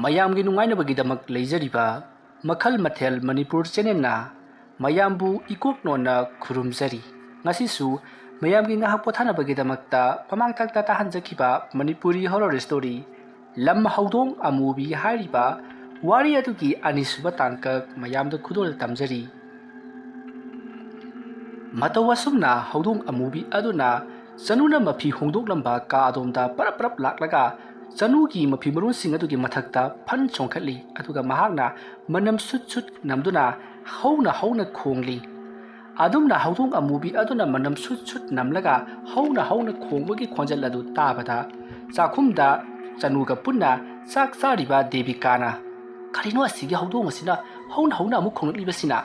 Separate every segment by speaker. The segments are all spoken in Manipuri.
Speaker 1: ꯃꯌꯥꯝꯒꯤ ꯅꯨꯡꯉꯥꯏꯅꯕꯒꯤꯗꯃꯛ ꯂꯩꯖꯔꯤꯕ ꯃꯈꯜ ꯃꯊꯦꯜ ꯃꯅꯤꯄꯨꯔ ꯆꯦꯅꯦꯜꯅ ꯃꯌꯥꯝꯕꯨ ꯏꯀꯣꯛꯅꯣꯟꯅ ꯈꯨꯔꯨꯝꯖꯔꯤ ꯉꯁꯤꯁꯨ ꯃꯌꯥꯝꯒꯤ ꯉꯥꯏꯍꯥꯛ ꯄꯣꯊꯥꯅꯕꯒꯤꯗꯃꯛꯇ ꯃꯃꯥꯡꯊꯛꯇ ꯇꯥꯍꯟꯖꯈꯤꯕ ꯃꯅꯤꯄꯨꯔꯤ ꯍꯣꯔꯔ ꯁ꯭ꯇꯣꯔꯤ ꯂꯝ ꯍꯧꯗꯣꯡ ꯑꯃꯨꯕꯤ ꯍꯥꯏꯔꯤꯕ ꯋꯥꯔꯤ ꯑꯗꯨꯒꯤ ꯑꯅꯤꯁꯨꯕ ꯇꯥꯡꯀꯛ ꯃꯌꯥꯝꯗ ꯈꯨꯗꯣꯜ ꯇꯝꯖꯔꯤ ꯃꯇꯧ ꯑꯁꯨꯝꯅ ꯍꯧꯗꯣꯡ ꯑꯃꯨꯕꯤ ꯑꯗꯨꯅ ꯆꯅꯨꯅ ꯃꯐꯤ ꯍꯣꯡꯗꯣꯛꯂꯝꯕ ꯀꯥ ꯑꯗꯣꯝꯗ ꯄꯔꯞ ꯄꯔꯞ ꯂꯥꯛꯂꯒ ꯆꯅꯨꯒꯤ ꯃꯐꯤ ꯃꯔꯣꯟꯁꯤꯡ ꯑꯗꯨꯒꯤ ꯃꯊꯛꯇ ꯐꯟ ꯆꯣꯡꯈꯠꯂꯤ ꯑꯗꯨꯒ ꯃꯍꯥꯛꯅ ꯃꯅꯝ ꯁꯨꯠ ꯁꯨꯠ ꯅꯝꯗꯨꯅ ꯍꯧꯅ ꯍꯧꯅ ꯈꯣꯡꯂꯤ ꯑꯗꯨꯝꯅ ꯍꯧꯗꯣꯡ ꯑꯃꯨꯕꯤ ꯑꯗꯨꯅ ꯃꯅꯝ ꯁꯨꯠ ꯁꯨꯠ ꯅꯝꯂꯒ ꯍꯧꯅ ꯍꯧꯅ ꯈꯣꯡꯕꯒꯤ ꯈꯣꯟꯖꯦꯜ ꯑꯗꯨ ꯇꯥꯕꯗ ꯆꯥꯛꯈꯨꯝꯗ ꯆꯅꯨꯒ ꯄꯨꯟꯅ ꯆꯥꯛ ꯆꯥꯔꯤꯕ ꯗꯦꯕꯤꯀꯥꯅ ꯀꯔꯤꯅꯣ ꯑꯁꯤꯒꯤ ꯍꯧꯗꯣꯡ ꯑꯁꯤꯅ ꯍꯧꯅ ꯍꯧꯅ ꯑꯃꯨꯛ ꯈꯣꯡꯂꯛꯂꯤꯕꯁꯤꯅ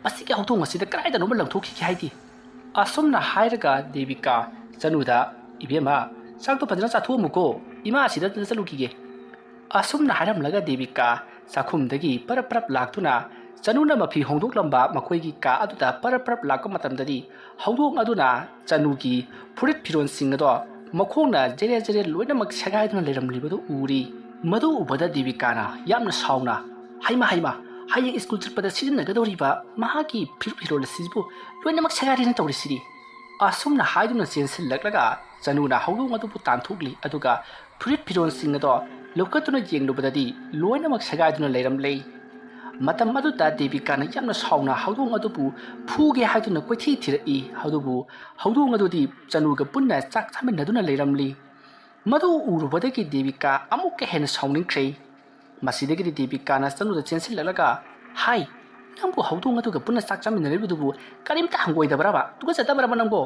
Speaker 1: ꯃꯁꯤꯒꯤ ꯍꯧꯗꯣꯡ ꯑꯁꯤꯗ ꯀꯗꯥꯏꯗꯅꯣꯃ ꯂꯪꯊꯣꯛꯈꯤꯒꯦ ꯍꯥꯏꯗꯤ ꯑꯁꯨꯝꯅ ꯍꯥꯏꯔꯒ ꯗꯦꯕꯤꯀꯥ ꯆꯅꯨꯗ ꯏꯕꯦꯝꯃ ꯆꯥꯛꯇꯣ ꯐꯖꯅ ꯆꯥꯊꯣꯛꯑꯝꯃꯨꯀꯣ ꯏꯃꯥ ꯑꯁꯤꯗ ꯆꯠꯂꯨꯈꯤꯒꯦ ꯑꯁꯨꯝꯅ ꯍꯥꯏꯔꯝꯂꯒ ꯗꯦꯕꯤꯀꯥ ꯆꯥꯛꯈꯨꯝꯗꯒꯤ ꯄꯔꯞ ꯄꯔꯞ ꯂꯥꯛꯇꯨꯅ ꯆꯅꯨꯅ ꯃꯐꯤ ꯍꯣꯡꯗꯣꯛꯂꯝꯕ ꯃꯈꯣꯏꯒꯤ ꯀꯥ ꯑꯗꯨꯗ ꯄꯔꯞ ꯄꯔꯞ ꯂꯥꯛꯄ ꯃꯇꯝꯗꯗꯤ ꯍꯧꯗꯣꯡ ꯑꯗꯨꯅ ꯆꯅꯨꯒꯤ ꯐꯨꯔꯤꯠ ꯐꯤꯔꯣꯟꯁꯤꯡ ꯑꯗꯣ ꯃꯈꯣꯡꯅ ꯖꯦꯔꯦ ꯖꯦꯔꯦ ꯂꯣꯏꯅꯃꯛ ꯁꯦꯒꯥꯏꯗꯨꯅ ꯂꯩꯔꯝꯂꯤꯕꯗꯨ ꯎꯔꯤ ꯃꯗꯨ ꯎꯕꯗ ꯗꯦꯕꯤꯀꯥꯅ ꯌꯥꯝꯅ ꯁꯥꯎꯅ ꯍꯩꯃ ꯍꯌꯦꯡ ꯁ꯭ꯀꯨꯜ ꯆꯠꯄꯗ ꯁꯤꯖꯤꯟꯅꯒꯗꯧꯔꯤꯕ ꯃꯍꯥꯛꯀꯤ ꯐꯤꯔꯣꯜ ꯑꯁꯤꯕꯨ ꯂꯣꯏꯅꯃꯛ ꯁꯦꯒꯥꯏꯔꯦꯅ ꯇꯧꯔꯤꯁꯤꯗꯤ ꯑꯁꯨꯝꯅ ꯍꯥꯏꯗꯨꯅ ꯆꯦꯟꯁꯤꯜꯂꯛꯂꯒ ꯆꯅꯨꯅ ꯍꯧꯗꯣꯡ ꯑꯗꯨꯕꯨ ꯇꯥꯟꯊꯣꯛꯂꯤ ꯑꯗꯨꯒ ꯐꯨꯔꯤꯠ ꯐꯤꯔꯣꯟꯁꯤꯡ ꯑꯗꯣ ꯂꯧꯈꯠꯇꯨꯅ ꯌꯦꯡꯂꯨꯕꯗꯗꯤ ꯂꯣꯏꯅꯃꯛ ꯁꯦꯒꯥꯏꯗꯨꯅ ꯂꯩꯔꯝꯂꯦ ꯃꯇꯝ ꯑꯗꯨꯗ ꯗꯦꯕꯤꯀꯥꯅ ꯌꯥꯝꯅ ꯁꯥꯎꯅ ꯍꯧꯗꯣꯡ ꯑꯗꯨꯕу ꯐꯨꯒꯦ ꯍꯥꯏꯗꯨꯅ ꯀꯣꯏꯊꯤ ꯊꯤꯔꯛꯏ ꯑꯗꯨꯕꯨ ꯍꯧꯗꯣꯡ ꯑꯗꯨꯗꯤ ꯆꯅꯨꯒ ꯄꯨꯟꯅ ꯆꯥꯛ ꯆꯥꯃꯤꯟꯅꯗꯨꯅ ꯂꯩꯔꯝꯂꯤ ꯃꯗꯨ ꯎꯔꯨꯕꯗꯒꯤ ꯗꯦꯕꯤꯀꯥ ꯑꯃꯨꯛꯀ ꯍꯦꯟꯅ ꯁꯥꯎꯅꯤꯡꯈ꯭ꯔꯦ ꯃꯁꯤꯗꯒꯤꯗꯤ ꯗꯦꯕꯤꯀꯥꯅ ꯆꯅꯨꯗ ꯆꯦꯟꯁꯤꯜꯂꯛꯂꯒ ꯍꯥꯏ ꯅꯪꯕꯨ ꯍꯧꯗꯣꯡ ꯑꯗꯨꯒ ꯄꯨꯟꯅ ꯆꯥꯛ ꯆꯥꯃꯤꯟꯅꯔꯤꯕꯗꯨꯕꯨ ꯀꯔꯤꯝꯇ ꯍꯪꯒꯣꯏꯗꯕ꯭ꯔꯕ ꯇꯨꯀꯠꯆꯗꯕ꯭ꯔꯕ ꯅꯪꯕꯣ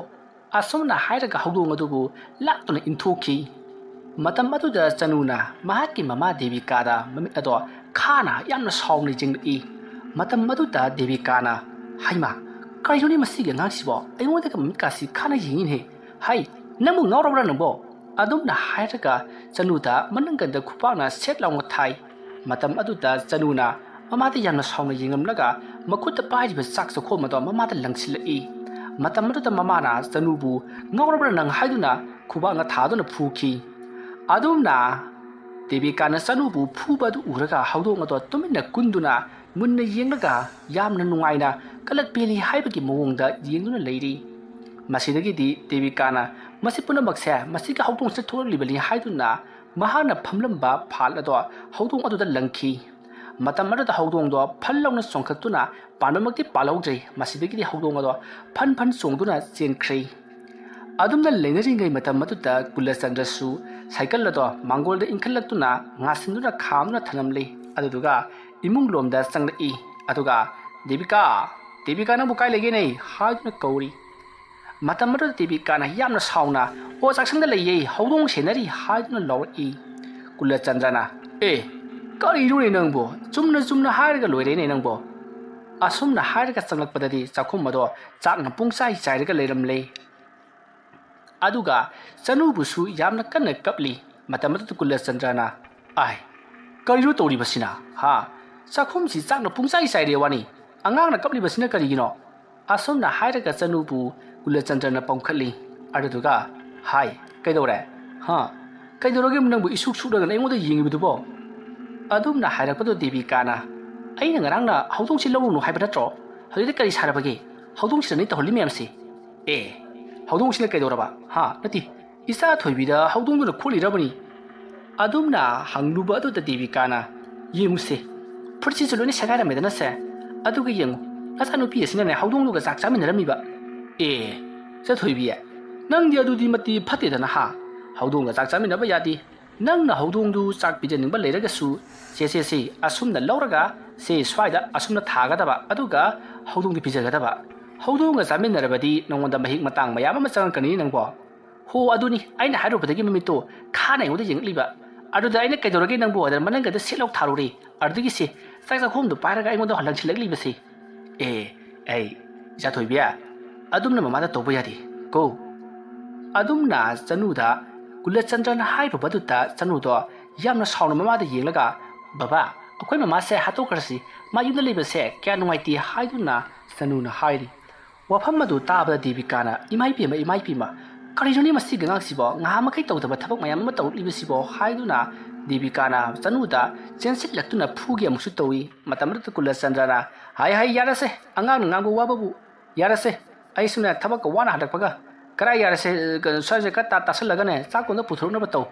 Speaker 1: ꯑꯁꯨꯝꯅ ꯍꯥꯏꯔꯒ ꯍꯧꯗꯣꯡ ꯑꯗꯨꯕꯨ ꯂꯥꯛꯇꯨꯅ ꯏꯟꯊꯣꯛꯈꯤ ꯃꯇꯝ ꯑꯗꯨꯗ ꯆꯅꯨꯅ ꯃꯍꯥꯛꯀꯤ ꯃꯃꯥ ꯗꯦꯕꯤꯀꯥꯗ ꯃꯃꯤꯠ ꯑꯗꯣ ꯈꯥꯅ ꯌꯥꯝꯅ ꯁꯥꯎꯅ ꯌꯦꯡꯂꯛꯏ ꯃꯇꯝ ꯑꯗꯨꯗ ꯗꯦꯕꯤꯀꯥꯅ ꯍꯩꯃ ꯀꯔꯤꯅꯣꯅꯦ ꯃꯁꯤꯒꯤ ꯑꯉꯥꯡꯁꯤꯕꯣ ꯑꯩꯉꯣꯟꯗꯒ ꯃꯃꯤꯠꯀꯥꯁꯤ ꯈꯥꯅ ꯌꯦꯡꯉꯤꯅꯦ ꯍꯩ ꯅꯪꯕꯨ ꯉꯥꯎꯔꯕ꯭ꯔꯥ ꯅꯪꯕꯣ ꯑꯗꯨꯝꯅ ꯍꯥꯏꯔꯒ ꯆꯅꯨꯗ ꯃꯅꯪꯒꯟꯗ ꯈꯨꯄꯥꯛꯅ ꯁꯦꯠ ꯂꯥꯎꯅ ꯊꯥꯏ ꯃꯇꯝ ꯑꯗꯨꯗ ꯆꯅꯨꯅ ꯃꯃꯥꯗ ꯌꯥꯝꯅ ꯁꯥꯎꯅ ꯌꯦꯡꯂꯝꯂꯒ ꯃꯈꯨꯠꯇ ꯄꯥꯏꯔꯤꯕ ꯆꯥꯛ ꯆꯈꯣꯝ ꯑꯗꯣ ꯃꯃꯥꯗ ꯂꯪꯁꯤꯜꯂꯛꯏ ꯃꯇꯝ ꯑꯗꯨꯗ ꯃꯃꯥꯅ ꯆꯅꯨꯕꯨ ꯉꯥꯎꯔꯕ꯭ꯔꯥ ꯅꯪ ꯍꯥꯏꯗꯨꯅ ꯈꯨꯕꯥꯛꯅ ꯊꯥꯗꯨꯅ ꯐꯨꯈꯤ ꯑꯗꯨꯝꯅ ꯗꯦꯕꯤꯀꯥꯅ ꯆꯅꯨꯕꯨ ꯐꯨꯕ ꯑꯗꯨ ꯎꯔꯒ ꯍꯧꯗꯣꯡ ꯑꯗꯣ ꯇꯨꯃꯤꯟꯅ ꯀꯨꯟꯗꯨꯅ ꯃꯨꯟꯅ ꯌꯦꯡꯂꯒ ꯌꯥꯝꯅ ꯅꯨꯡꯉꯥꯏꯅ ꯀꯂꯛ ꯄꯦꯜꯂꯤ ꯍꯥꯏꯕꯒꯤ ꯃꯑꯣꯡꯗ ꯌꯦꯡꯗꯨꯅ ꯂꯩꯔꯤ ꯃꯁꯤꯗꯒꯤꯗꯤ ꯗꯦꯕꯤꯀꯥꯅ ꯃꯁꯤ ꯄꯨꯝꯅꯃꯛꯁꯦ ꯃꯁꯤꯒꯤ ꯍꯧꯗꯣꯡꯁꯦ ꯊꯣꯛꯂꯛꯂꯤꯕꯅꯤ ꯍꯥꯏꯗꯨꯅ ꯃꯍꯥꯛꯅ ꯐꯝꯂꯝꯕ ꯐꯥꯜ ꯑꯗꯣ ꯍꯧꯗꯣꯡ ꯑꯗꯨꯗ ꯂꯪꯈꯤ ꯃꯇꯝ ꯑꯗꯨꯗ ꯍꯧꯗꯣꯡꯗꯣ ꯐꯟ ꯂꯥꯎꯅ ꯆꯣꯡꯈꯠꯇꯨꯅ ꯄꯥꯟꯕꯃꯛꯇꯤ ꯄꯥꯜꯍꯧꯗ꯭ꯔꯦ ꯃꯁꯤꯗꯒꯤꯗꯤ ꯍꯧꯗꯣꯡ ꯑꯗꯣ ꯐꯟ ꯆꯣꯡꯗꯨꯅ ꯆꯦꯟꯈ꯭ꯔꯦ ꯑꯗꯨꯝꯅ ꯂꯩꯅꯔꯤꯉꯩ ꯃꯇꯝ ꯑꯗꯨꯗ ꯀꯨꯂꯆꯟꯗ꯭ꯔꯁꯨ ꯁꯥꯏꯀꯜ ꯑꯗꯣ ꯃꯥꯡꯒꯣꯜꯗ ꯏꯟꯈꯠꯂꯛꯇꯨꯅ ꯉꯥꯁꯤꯟꯗꯨꯅ ꯈꯥꯝꯗꯨꯅ ꯊꯅꯝꯂꯤ ꯑꯗꯨꯗꯨꯒ ꯏꯃꯨꯡ ꯂꯣꯝꯗ ꯆꯪꯂꯛꯏ ꯑꯗꯨꯒ ꯗꯦꯕꯤꯀꯥ ꯅꯪꯕꯨ ꯀꯥꯏ ꯂꯩꯒꯦꯅꯦ ꯍꯥꯏꯗꯨꯅ ꯀꯧꯔꯤ ꯃꯇꯝ ꯑꯗꯨꯗ ꯗꯦꯕꯤꯀꯥꯅ ꯌꯥꯝꯅ ꯁꯥꯎꯅ ꯑꯣ ꯆꯥꯛꯁꯪꯗ ꯂꯩꯌꯦ ꯍꯧꯗꯣꯡ ꯁꯦꯟꯅꯔꯤ ꯍꯥꯏꯗꯨꯅ ꯂꯥꯎꯔꯛꯏ ꯀꯨꯂꯆꯟꯗ꯭ꯔꯅ ꯀꯔꯤꯅꯣꯅꯦ ꯅꯪꯕꯣ ꯆꯨꯝꯅ ꯍꯥꯏꯔꯒ ꯂꯣꯏꯔꯦꯅꯦ ꯅꯪꯕꯣ ꯑꯁꯨꯝꯅ ꯍꯥꯏꯔꯒ ꯆꯪꯂꯛꯄꯗꯗꯤ ꯆꯥꯛꯈꯨꯝ ꯑꯗꯣ ꯆꯥꯛꯅ ꯄꯨꯡꯆꯥꯏ ꯆꯥꯏꯔꯒ ꯂꯩꯔꯝꯂꯦ ꯑꯗꯨꯒ ꯆꯅꯨꯕꯨꯁꯨ ꯌꯥꯝꯅ ꯀꯟꯅ ꯀꯞꯂꯤ ꯃꯇꯝ ꯑꯗꯨꯗ ꯀꯨꯂꯆꯟꯗ꯭ꯔꯅ ꯀꯔꯤꯅꯣ ꯇꯧꯔꯤꯕꯁꯤꯅ ꯆꯥꯛꯈꯨꯝꯁꯤ ꯆꯥꯛꯅ ꯄꯨꯡꯆꯥꯏ ꯆꯥꯏꯔꯦ ꯋꯥꯅꯤ ꯑꯉꯥꯡꯅ ꯀꯞꯂꯤꯕꯁꯤꯅ ꯀꯔꯤꯒꯤꯅꯣ ꯑꯁꯨꯝꯅ ꯍꯥꯏꯔꯒ ꯆꯅꯨꯕꯨ ꯀꯨꯂꯆꯟꯗ꯭ꯔꯅ ꯄꯝꯈꯠꯂꯤ ꯑꯗꯨꯗꯨꯒ ꯀꯩꯗꯧꯔꯦ ꯀꯩꯗꯧꯔꯒꯦ ꯅꯪꯕꯨ ꯏꯁꯨꯛ ꯁꯨꯛꯂꯒ ꯑꯩꯉꯣꯟꯗ ꯌꯦꯡꯉꯤꯕꯗꯨꯕꯣ ꯑꯗꯨꯝꯅ ꯍꯥꯏꯔꯛꯄꯗꯣ ꯗꯦꯕꯤꯀꯥꯅ ꯑꯩꯅ ꯉꯔꯥꯡꯅ ꯍꯧꯗꯣꯡꯁꯤ ꯂꯧꯔꯨꯅꯨ ꯍꯥꯏꯕ ꯅꯠꯇ꯭ꯔꯣ ꯍꯧꯖꯤꯛꯇꯤ ꯀꯔꯤ ꯁꯥꯔꯕꯒꯦ ꯍꯧꯗꯣꯡꯁꯤꯗ ꯅꯪ ꯇꯧꯍꯜꯂꯤ ꯃꯌꯥꯝꯁꯤ ꯍꯧꯗꯣꯡꯁꯤꯅ ꯀꯩꯗꯧꯔꯕ ꯅꯠꯇꯦ ꯏꯆꯥ ꯊꯣꯏꯕꯤꯗ ꯍꯧꯗꯣꯡꯗꯨꯅ ꯈꯣꯠꯂꯤꯔꯕꯅꯤ ꯑꯗꯨꯝꯅ ꯍꯪꯂꯨꯕ ꯑꯗꯨꯗ ꯗꯦꯕꯤꯀꯥꯅ ꯌꯦꯡꯉꯨꯁꯦ ꯐꯨꯔꯤꯠꯁꯤꯁꯨ ꯂꯣꯏꯅ ꯁꯦꯒꯥꯏꯔꯝꯃꯦꯗꯅ ꯁꯦ ꯑꯗꯨꯒ ꯌꯦꯡꯉꯨ ꯅꯆꯥꯅꯨꯄꯤ ꯑꯁꯤꯅꯅꯦ ꯍꯧꯗꯣꯡꯗꯨꯒ ꯆꯥꯛ ꯆꯥꯃꯤꯟꯅꯔꯝꯃꯤꯕ ꯆꯊꯣꯏꯕꯤ ꯅꯪꯗꯤ ꯑꯗꯨꯗꯤ ꯃꯇꯤ ꯐꯠꯇꯦꯗꯅ ꯍꯧꯗꯣꯡꯒ ꯆꯥꯛ ꯆꯥꯃꯤꯟꯅꯕ ꯌꯥꯗꯦ ꯅꯪꯅ ꯍꯧꯗꯣꯡꯗꯨ ꯆꯥꯛ ꯄꯤꯖꯅꯤꯡꯕ ꯂꯩꯔꯒꯁꯨ ꯁꯦ ꯑꯁꯨꯝꯅ ꯂꯧꯔꯒ ꯁ꯭ꯋꯥꯏꯗ ꯑꯁꯨꯝꯅ ꯊꯥꯒꯗꯕ ꯑꯗꯨꯒ ꯍꯧꯗꯣꯡꯗꯤ ꯄꯤꯖꯒꯗꯕ ꯍꯧꯗꯣꯡꯒ ꯆꯥꯃꯤꯟꯅꯔꯕꯗꯤ ꯅꯉꯣꯟꯗ ꯃꯍꯤꯛ ꯃꯇꯥꯡ ꯃꯌꯥꯝ ꯑꯃ ꯆꯪꯉꯛꯀꯅꯤ ꯅꯪꯕꯣ ꯑꯗꯨꯅꯤ ꯑꯩꯅ ꯍꯥꯏꯔꯨꯕꯗꯒꯤ ꯃꯃꯤꯠꯇꯣ ꯈꯥꯅ ꯑꯩꯉꯣꯟꯗ ꯌꯦꯡꯂꯛꯂꯤꯕ ꯑꯗꯨꯗ ꯑꯩꯅ ꯀꯩꯗꯧꯔꯒꯦ ꯅꯪꯕꯨ ꯑꯗ ꯃꯅꯪꯒꯗ ꯁꯦꯠꯂꯥꯎ ꯊꯥꯔꯨꯔꯦ ꯑꯗꯨꯗꯒꯤꯁꯦ ꯆꯥꯛ ꯆꯥꯛꯈꯣꯝꯗꯣ ꯄꯥꯏꯔꯒ ꯑꯩꯉꯣꯟꯗ ꯂꯪꯁꯤꯜꯂꯛꯂꯤꯕꯁꯦ ꯏꯆꯥꯊꯣꯏꯕꯤ ꯑꯗꯨꯝꯅ ꯃꯃꯥꯗ ꯇꯧꯕ ꯌꯥꯗꯦ ꯀꯣ ꯑꯗꯨꯝꯅ ꯆꯅꯨꯗ ꯀꯨꯂꯆꯟꯗ꯭ꯔꯅ ꯍꯥꯏꯔꯨꯕꯗꯨꯗ ꯆꯅꯨꯗꯣ ꯌꯥꯝꯅ ꯁꯥꯎꯅ ꯃꯃꯥꯗ ꯌꯦꯡꯂꯒ ꯕꯕꯥ ꯑꯩꯈꯣꯏ ꯃꯃꯥꯁꯦ ꯍꯥꯠꯇꯣꯛꯈ꯭ꯔꯁꯤ ꯃꯥ ꯌꯨꯝꯗ ꯂꯩꯕꯁꯦ ꯀꯌꯥ ꯅꯨꯡꯉꯥꯏꯇꯦ ꯍꯥꯏꯗꯨꯅ ꯆꯅꯨꯅ ꯍꯥꯏꯔꯤ ꯋꯥꯐꯝ ꯑꯗꯨ ꯇꯥꯕꯗ ꯗꯦꯕꯤꯀꯥꯅ ꯏꯃꯥꯏꯄꯦꯝꯃ ꯀꯔꯤꯅꯣꯅꯦ ꯃꯁꯤꯒꯤ ꯑꯉꯥꯡꯁꯤꯕꯣ ꯉꯍꯥ ꯃꯈꯩ ꯇꯧꯗꯕ ꯊꯕꯛ ꯃꯌꯥꯝ ꯑꯃ ꯇꯧꯔꯛꯂꯤꯕꯁꯤꯕꯣ ꯍꯥꯏꯗꯨꯅ ꯗꯦꯕꯤꯀꯥꯅ ꯆꯅꯨꯗ ꯆꯦꯟꯁꯤꯜꯂꯛꯇꯨꯅ ꯐꯨꯒꯤ ꯑꯃꯨꯛꯁꯨ ꯇꯧꯏ ꯃꯇꯝꯗꯨꯗ ꯀꯨꯂꯆꯟꯗ꯭ꯔꯅ ꯍꯥꯏ ꯌꯥꯔꯁꯦ ꯑꯉꯥꯡꯅ ꯉꯥꯡꯕ ꯋꯥꯕꯕꯨ ꯌꯥꯔꯁꯦ ꯑꯩꯁꯨꯅꯦ ꯊꯕꯛꯀ ꯋꯥꯅ ꯍꯜꯂꯛꯄꯒ ꯀꯔꯥꯏ ꯌꯥꯔꯁꯦ ꯁ꯭ꯋꯥꯏꯁꯦ ꯈꯔ ꯇꯥꯁꯜꯂꯒꯅꯦ ꯆꯥꯛꯀꯣꯟꯗ ꯄꯨꯊꯣꯔꯛꯅꯕ ꯇꯧ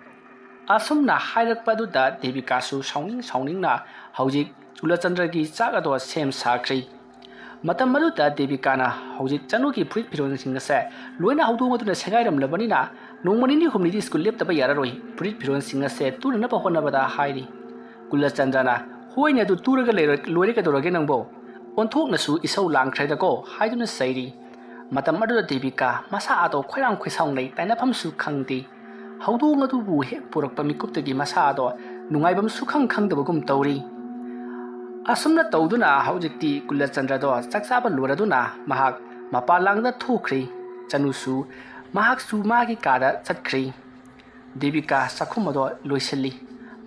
Speaker 1: ꯑꯁꯨꯝꯅ ꯍꯥꯏꯔꯛꯄ ꯑꯗꯨꯗ ꯗꯦꯕꯤꯀꯥꯁꯨ ꯁꯥꯎꯅꯤꯡꯅ ꯍꯧꯖꯤꯛ ꯀꯨꯂꯆꯟꯗ꯭ꯔꯒꯤ ꯆꯥꯛ ꯑꯗꯣ ꯁꯦꯝ ꯁꯥꯈ꯭ꯔꯤ ꯃꯇꯝ ꯑꯗꯨꯗ ꯗꯦꯕꯤꯀꯥꯅ ꯍꯧꯖꯤꯛ ꯆꯅꯨꯒꯤ ꯐꯨꯔꯤꯠ ꯐꯤꯔꯣꯜꯁꯤꯡ ꯑꯁꯦ ꯂꯣꯏꯅ ꯍꯧꯗꯣꯡ ꯑꯗꯨꯅ ꯁꯦꯒꯥꯏꯔꯝꯂꯕꯅꯤꯅ ꯅꯣꯡꯃ ꯅꯤꯅꯤ ꯍꯨꯝꯅꯤꯗꯤ ꯁ꯭ꯀꯨꯜ ꯂꯦꯞꯇꯕ ꯌꯥꯔꯔꯣꯏ ꯐꯨꯔꯤꯠ ꯐꯤꯔꯣꯜꯁꯤꯡ ꯑꯁꯦ ꯇꯨꯅꯅꯕ ꯍꯣꯠꯅꯕꯗ ꯍꯥꯏꯔꯤ ꯀꯨꯂꯆꯟꯗ꯭ꯔꯅ ꯍꯣꯏꯅꯦ ꯑꯗꯨ ꯇꯨꯔꯒ ꯂꯣꯏꯔꯦ ꯀꯩꯗꯧꯔꯒꯦ ꯅꯪꯕꯣ ꯑꯣꯟꯊꯣꯛꯅꯁꯨ ꯏꯁꯧ ꯂꯥꯡꯈ꯭ꯔꯦꯗꯀꯣ ꯍꯥꯏꯗꯨꯅ ꯆꯩꯔꯤ ꯃꯇꯝ ꯑꯗꯨꯗ ꯗꯦꯕꯤꯀꯥ ꯃꯁꯥ ꯑꯗꯣ ꯈꯣꯏꯔꯥꯡ ꯈꯣꯏꯁꯥꯎꯅꯩ ꯇꯥꯏꯅꯐꯝꯁꯨ ꯈꯪꯗꯦ ꯍꯧꯗꯣꯡ ꯑꯗꯨꯕꯨ ꯍꯦꯛ ꯄꯨꯔꯛꯄ ꯃꯤꯀꯨꯞꯇꯒꯤ ꯃꯁꯥ ꯑꯗꯣ ꯅꯨꯡꯉꯥꯏꯕꯝ ꯁꯨꯈꯪ ꯈꯪꯗꯕꯒꯨꯝ ꯇꯧꯔꯤ ꯑꯁꯨꯝꯅ ꯇꯧꯗꯨꯅ ꯍꯧꯖꯤꯛꯇꯤ ꯀꯨꯂꯆꯟꯗ꯭ꯔꯗꯣ ꯆꯥꯛ ꯆꯥꯕ ꯂꯣꯏꯔꯗꯨꯅ ꯃꯍꯥꯛ ꯃꯄꯥꯟꯂꯥꯡꯗ ꯊꯣꯛꯈ꯭ꯔꯤ ꯆꯅꯨꯁꯨ ꯃꯍꯥꯛꯁꯨ ꯃꯥꯒꯤ ꯀꯥꯗ ꯆꯠꯈ꯭ꯔꯤ ꯗꯦꯕꯤꯀꯥ ꯆꯥꯛꯈꯨꯝ ꯑꯗꯣ ꯂꯣꯏꯁꯤꯜꯂꯤ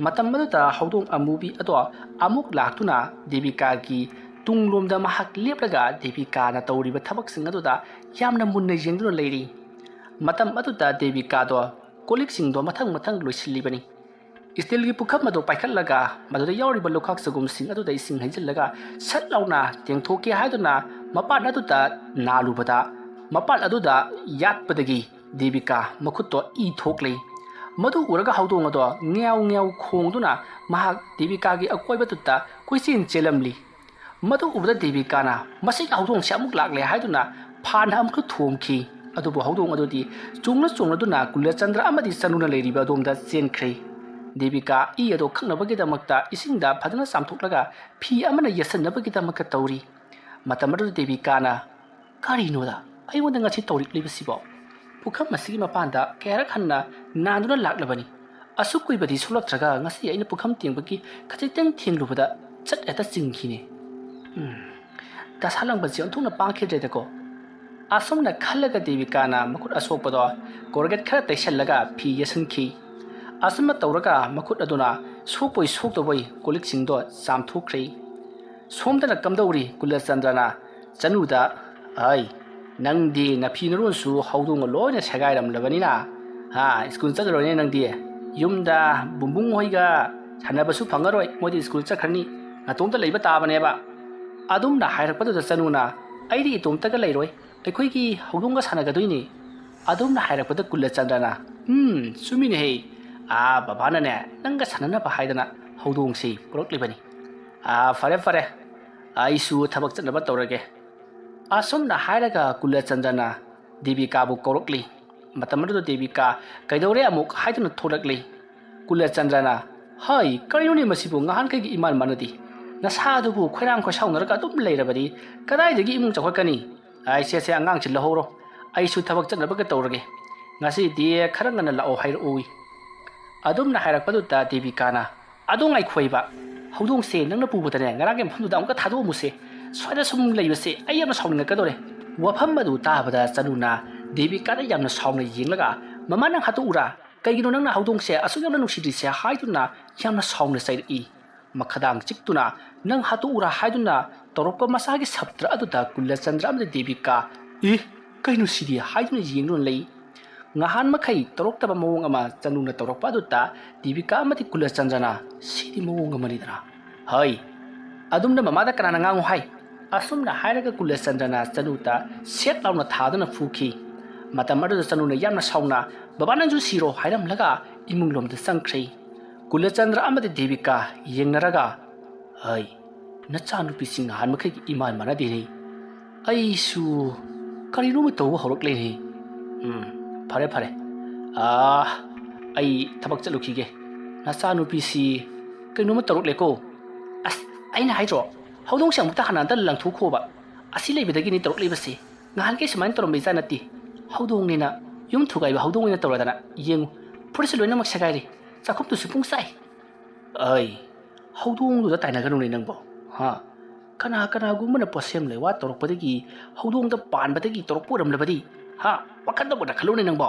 Speaker 1: ꯃꯇꯝ ꯑꯗꯨꯗ ꯍꯧꯗꯣꯡ ꯑꯃꯨꯕꯤ ꯑꯗꯣ ꯑꯃꯨꯛ ꯂꯥꯛꯇꯨꯅ ꯗꯦꯕꯤꯀꯥꯒꯤ ꯇꯨꯡꯂꯣꯝꯗ ꯃꯍꯥꯛ ꯂꯦꯞꯂꯒ ꯗꯦꯕꯤꯀꯥꯅ ꯇꯧꯔꯤꯕ ꯊꯕꯛꯁꯤꯡ ꯑꯗꯨꯗ ꯌꯥꯝꯅ ꯃꯨꯟꯅ ꯌꯦꯡꯗꯨꯅ ꯂꯩꯔꯤ ꯃꯇꯝ ꯑꯗꯨꯗ ꯗꯦꯕꯤꯀꯥꯗꯣ ꯀꯣꯜꯂꯤꯛꯁꯤꯡꯗꯣ ꯃꯊꯪ ꯂꯣꯏꯁꯤꯜꯂꯤꯕꯅꯤ ꯏꯁꯇꯤꯜꯒꯤ ꯄꯨꯈꯝ ꯑꯗꯨ ꯄꯥꯏꯈꯠꯂꯒ ꯃꯗꯨꯗ ꯌꯥꯎꯔꯤꯕ ꯂꯨꯈꯥꯛ ꯆꯒꯨꯝꯁꯤꯡ ꯑꯗꯨꯗ ꯏꯁꯤꯡ ꯍꯩꯖꯤꯜꯂꯒ ꯁꯠ ꯂꯥꯎꯅ ꯇꯦꯡꯊꯣꯛꯀꯦ ꯍꯥꯏꯗꯨꯅ ꯃꯄꯥꯟ ꯑꯗꯨꯗ ꯅꯥꯜꯂꯨꯕꯗ ꯃꯄꯥꯟ ꯑꯗꯨꯗ ꯌꯥꯠꯄꯗꯒꯤ ꯗꯦꯕꯤꯀꯥ ꯃꯈꯨꯠꯇꯣ ꯏ ꯊꯣꯛꯂꯤ ꯃꯗꯨ ꯎꯔꯒ ꯍꯧꯗꯣꯡ ꯑꯗꯣ ꯉꯦꯎ ꯈꯣꯡꯗꯨꯅ ꯃꯍꯥꯛ ꯗꯦꯕꯤꯀꯥꯒꯤ ꯑꯀꯣꯏꯕꯗꯨꯗ ꯀꯣꯏꯆꯦꯟ ꯆꯦꯜꯂꯝꯂꯤ ꯃꯗꯨ ꯎꯕꯗ ꯗꯦꯕꯤꯀꯥꯅ ꯃꯁꯤꯒꯤ ꯍꯧꯗꯣꯡꯁꯦ ꯑꯃꯨꯛ ꯂꯥꯛꯂꯦ ꯍꯥꯏꯗꯨꯅ ꯐꯥꯟꯅ ꯑꯃꯨꯛ ꯊꯣꯝꯈꯤ ꯑꯗꯨꯕꯨ ꯍꯧꯗꯣꯡ ꯑꯗꯨꯗꯤ ꯆꯣꯡꯂꯗꯨꯅ ꯀꯨꯂꯆꯟꯗ꯭ꯔ ꯑꯃꯗꯤ ꯆꯅꯨꯅ ꯂꯩꯔꯤꯕ ꯑꯗꯣꯝꯗ ꯆꯦꯟꯈ꯭ꯔꯦ ꯗꯦꯕꯤꯀꯥ ꯏ ꯑꯗꯣ ꯈꯪꯅꯕꯒꯤꯗꯃꯛꯇ ꯏꯁꯤꯡꯗ ꯐꯖꯅ ꯆꯥꯝꯊꯣꯛꯂꯒ ꯐꯤ ꯑꯃꯅ ꯌꯦꯠꯁꯟꯅꯕꯒꯤꯗꯃꯛꯇ ꯇꯧꯔꯤ ꯃꯇꯝ ꯑꯗꯨꯗ ꯗꯦꯕꯤꯀꯥꯅ ꯀꯔꯤꯅꯣꯗ ꯑꯩꯉꯣꯟꯗ ꯉꯁꯤ ꯇꯧꯔꯛꯂꯤꯕꯁꯤꯕꯣ ꯄꯨꯈꯝ ꯑꯁꯤꯒꯤ ꯃꯄꯥꯟꯗ ꯀꯌꯥꯔꯛ ꯍꯟꯅ ꯅꯥꯟꯗꯨꯅ ꯂꯥꯛꯂꯕꯅꯤ ꯑꯁꯨꯛ ꯀꯨꯏꯕꯗꯤ ꯁꯣꯛꯂꯛꯇ꯭ꯔꯒ ꯉꯁꯤ ꯑꯩꯅ ꯄꯨꯈꯝ ꯇꯦꯡꯕꯒꯤ ꯈꯖꯤꯛꯇꯪ ꯊꯦꯡꯂꯨꯕꯗ ꯆꯠ ꯍꯦꯛꯇ ꯆꯤꯡꯈꯤꯅꯦ ꯗꯁꯥ ꯑꯣꯟꯊꯣꯛꯅ ꯄꯥꯡꯈꯤꯗ꯭ꯔꯦꯗꯀꯣ ꯑꯁꯨꯝꯅ ꯈꯜꯂꯒ ꯗꯦꯕꯤꯀꯥꯅ ꯃꯈꯨꯠ ꯑꯁꯣꯛꯄꯗꯣ ꯀꯣꯔꯒꯦꯠ ꯈꯔ ꯇꯩꯁꯜꯂꯒ ꯐꯤ ꯌꯦꯠꯁꯤꯟꯈꯤ ꯑꯁꯨꯝꯅ ꯇꯧꯔꯒ ꯃꯈꯨꯠ ꯑꯗꯨꯅ ꯁꯣꯛꯄꯣꯏ ꯁꯣꯛꯇꯕꯣꯏ ꯀꯣꯜꯂꯤꯛꯁꯤꯡꯗꯣ ꯆꯥꯝꯊꯣꯛꯈ꯭ꯔꯦ ꯁꯣꯝꯗꯅ ꯀꯝꯗꯧꯔꯤ ꯀꯨꯂꯆꯟꯗ꯭ꯔꯅ ꯆꯅꯨꯗ ꯅꯪꯗꯤ ꯅꯐꯤ ꯅꯔꯣꯟꯁꯨ ꯍꯧꯗꯣꯡꯒ ꯂꯣꯏꯅ ꯁꯦꯒꯥꯏꯔꯝꯂꯕꯅꯤꯅ ꯁ꯭ꯀꯨꯜ ꯆꯠꯂꯔꯣꯏꯅꯦ ꯅꯪꯗꯤ ꯌꯨꯝꯗ ꯕꯨꯡꯕꯨꯡ ꯍꯣꯏꯒ ꯁꯥꯟꯅꯕꯁꯨ ꯐꯪꯉꯔꯣꯏ ꯃꯣꯏꯗꯤ ꯁ꯭ꯀꯨꯜ ꯆꯠꯈ꯭ꯔꯅꯤ ꯅꯇꯣꯝꯇ ꯂꯩꯕ ꯇꯥꯕꯅꯦꯕ ꯑꯗꯨꯝꯅ ꯍꯥꯏꯔꯛꯄꯗꯨꯗ ꯆꯅꯨꯅ ꯑꯩꯗꯤ ꯏꯇꯣꯝꯇꯒ ꯂꯩꯔꯣꯏ ꯑꯩꯈꯣꯏꯒꯤ ꯍꯧꯗꯣꯡꯒ ꯁꯥꯟꯅꯒꯗꯣꯏꯅꯤ ꯑꯗꯨꯝꯅ ꯍꯥꯏꯔꯛꯄꯗ ꯀꯨꯂꯆꯟꯗ꯭ꯔꯅ ꯆꯨꯝꯃꯤꯅꯦꯍꯦ ꯕꯕꯥꯅꯅꯦ ꯅꯪꯒ ꯁꯥꯟꯅꯅꯕ ꯍꯥꯏꯗꯅ ꯍꯧꯗꯣꯡꯁꯤ ꯄꯨꯔꯛꯂꯤꯕꯅꯤ ꯐꯔꯦ ꯑꯩꯁꯨ ꯊꯕꯛ ꯆꯠꯅꯕ ꯇꯧꯔꯒꯦ ꯑꯁꯨꯝꯅ ꯍꯥꯏꯔꯒ ꯀꯨꯂꯆꯟꯗ꯭ꯔꯅ ꯗꯦꯕꯤꯀꯥꯕꯨ ꯀꯧꯔꯛꯂꯤ ꯃꯇꯝ ꯑꯗꯨꯗ ꯗꯦꯕꯤꯀꯥ ꯀꯩꯗꯧꯔꯦ ꯑꯃꯨꯛ ꯍꯥꯏꯗꯨꯅ ꯊꯣꯛꯂꯛꯂꯤ ꯀꯨꯂꯆꯟꯗ꯭ꯔꯅ ꯀꯔꯤꯅꯣꯅꯦ ꯃꯁꯤꯕꯨ ꯉꯍꯥꯟꯈꯩꯒꯤ ꯏꯃꯥꯟ ꯃꯥꯟꯅꯗꯦ ꯅꯁꯥꯗꯨꯕꯨ ꯈꯣꯏꯔꯥꯡ ꯈꯣꯏꯁꯥꯎꯅꯔꯒ ꯑꯗꯨꯝ ꯂꯩꯔꯕꯗꯤ ꯀꯗꯥꯏꯗꯒꯤ ꯏꯃꯨꯡ ꯆꯥꯎꯈꯠꯀꯅꯤ ꯁꯦ ꯑꯉꯥꯡꯁꯤ ꯂꯧꯍꯧꯔꯣ ꯑꯩꯁꯨ ꯊꯕꯛ ꯆꯠꯅꯕꯒ ꯇꯧꯔꯒꯦ ꯉꯁꯤꯗꯤ ꯈꯔ ꯉꯟꯅ ꯂꯥꯛꯑꯣ ꯍꯥꯏꯔꯛꯎ ꯑꯗꯨꯝꯅ ꯍꯥꯏꯔꯛꯄꯗꯨꯗ ꯗꯦꯕꯤꯀꯥꯅ ꯑꯗꯣ ꯉꯥꯏꯈꯣꯏꯕ ꯍꯧꯗꯣꯡꯁꯦ ꯅꯪꯅ ꯄꯨꯕꯗꯅꯦ ꯉꯔꯥꯡꯒꯤ ꯃꯐꯝꯗꯨꯗ ꯑꯃꯨꯛꯀ ꯊꯥꯗꯣꯛꯑꯝꯃꯨꯁꯦ ꯁ꯭ꯋꯥꯏꯗ ꯁꯨꯝ ꯂꯩꯕꯁꯦ ꯑꯩ ꯌꯥꯝꯅ ꯁꯥꯎꯅꯤꯡꯉꯛꯀꯗꯧꯔꯦ ꯋꯥꯐꯝ ꯑꯗꯨ ꯇꯥꯕꯗ ꯆꯅꯨꯅ ꯗꯦꯕꯤꯀꯥꯗ ꯌꯥꯝꯅ ꯁꯥꯎꯅ ꯌꯦꯡꯂꯒ ꯃꯃꯥ ꯅꯪ ꯍꯥꯠꯇꯣꯛꯎꯔꯥ ꯀꯩꯒꯤꯅꯣ ꯅꯪꯅ ꯍꯧꯗꯣꯡꯁꯦ ꯑꯁꯨꯛ ꯌꯥꯝꯅ ꯅꯨꯡꯁꯤꯗ꯭ꯔꯤꯁꯦ ꯍꯥꯏꯗꯨꯅ ꯌꯥꯝꯅ ꯁꯥꯎꯅ ꯆꯩꯔꯛꯏ ꯃꯈꯗꯥꯡ ꯆꯤꯛꯇꯨꯅ ꯅꯪ ꯍꯥꯠꯇꯣꯛꯎꯔꯥ ꯍꯥꯏꯗꯨꯅ ꯇꯧꯔꯛꯄ ꯃꯁꯥꯒꯤ ꯁꯞꯇ꯭ꯔ ꯑꯗꯨꯗ ꯀꯨꯂꯆꯟꯗ꯭ꯔ ꯑꯃꯗꯤ ꯗꯦꯕꯤꯀꯥ ꯀꯩꯅꯣ ꯁꯤꯗꯤ ꯍꯥꯏꯗꯨꯅ ꯌꯦꯡꯗꯨꯅ ꯂꯩ ꯉꯍꯥꯟ ꯃꯈꯩ ꯇꯧꯔꯛꯇꯕ ꯃꯑꯣꯡ ꯑꯃ ꯆꯅꯨꯅ ꯇꯧꯔꯛꯄ ꯑꯗꯨꯗ ꯗꯦꯕꯤꯀꯥ ꯑꯃꯗꯤ ꯀꯨꯂꯆꯟꯗ꯭ꯔꯅ ꯁꯤꯗꯤ ꯃꯑꯣꯡ ꯑꯃꯅꯤꯗꯅ ꯑꯗꯨꯝꯅ ꯃꯃꯥꯗ ꯀꯅꯥꯅ ꯉꯥꯡꯉꯨ ꯍꯥꯏ ꯑꯁꯨꯝꯅ ꯍꯥꯏꯔꯒ ꯀꯨꯂꯆꯟꯗ꯭ꯔꯅ ꯆꯅꯨꯗ ꯁꯦꯠ ꯂꯥꯎꯅ ꯊꯥꯗꯨꯅ ꯐꯨꯈꯤ ꯃꯇꯝ ꯑꯗꯨꯗ ꯆꯅꯨꯅ ꯌꯥꯝꯅ ꯁꯥꯎꯅ ꯕꯕꯥ ꯅꯪꯁꯨ ꯁꯤꯔꯣ ꯍꯥꯏꯔꯝꯂꯒ ꯏꯃꯨꯡꯂꯣꯝꯗ ꯆꯪꯈ꯭ꯔꯦ ꯀꯨꯂꯆꯟꯗ꯭ꯔ ꯑꯃꯗꯤ ꯗꯦꯕꯤꯀꯥ ꯌꯦꯡꯅꯔꯒ ꯅꯆꯥꯅꯨꯄꯤꯁꯤ ꯉꯍꯥꯟ ꯃꯈꯩꯒꯤ ꯏꯃꯥꯟ ꯃꯥꯟꯅꯗꯦꯅꯦ ꯑꯩꯁꯨ ꯀꯔꯤꯅꯣꯃ ꯇꯧꯕ ꯍꯧꯔꯛꯂꯦꯅꯦ ꯐꯔꯦ ꯑꯩ ꯊꯕꯛ ꯆꯠꯂꯨꯈꯤꯒे ꯅꯆꯥꯅꯨꯄꯤꯁꯤ ꯀꯩꯅꯣꯃ ꯇꯧꯔꯛꯂꯦꯀꯣ ꯑꯩꯅ ꯍꯥꯏꯗ꯭ꯔꯣ ꯍꯧꯗꯣꯡꯁꯦ ꯑꯃꯨꯛꯇ ꯍꯥꯟꯅ ꯂꯪꯊꯣꯛꯈꯣꯕ ꯑꯁꯤ ꯂꯩꯕꯗꯒꯤꯅꯤ ꯇꯧꯔꯛꯂꯤꯕꯁꯦ ꯉꯍꯥꯟꯈꯩ ꯁꯨꯃꯥꯏꯅ ꯇꯧꯔꯝꯕ ꯏꯆꯥ ꯅꯠꯇꯦ ꯍꯧꯗꯣꯡꯅꯤꯅ ꯌꯨꯝ ꯊꯨꯒꯥꯏꯕ ꯍꯧꯗꯣꯡ ꯑꯣꯏꯅ ꯇꯧꯔꯗꯅ ꯌꯦꯡꯉꯨ ꯐꯨꯔꯤꯠꯁꯨ ꯂꯣꯏꯅꯃꯛ ꯁꯦꯒꯥꯏꯔꯤ ꯆꯥꯛꯈꯨꯝꯗꯨꯁꯨ ꯄꯨꯡ ꯆꯥꯏ ꯍꯧꯗꯣꯡꯗꯨꯗ ꯇꯥꯏꯅꯒꯅꯨꯅꯦ ꯅꯪꯕꯣ ꯀꯅꯥꯒꯨꯝꯕꯅ ꯄꯣꯠꯁꯦꯝ ꯂꯩꯋꯥ ꯇꯧꯔꯛꯄꯗꯒꯤ ꯍꯧꯗꯣꯡꯗ ꯄꯥꯟꯕꯗꯒꯤ ꯇꯧꯔꯛꯄ ꯑꯣꯏꯔꯝꯂꯕꯗꯤ ꯋꯥꯈꯟꯗꯕꯨ ꯈꯜꯂꯨꯅꯦ ꯅꯪꯕꯣ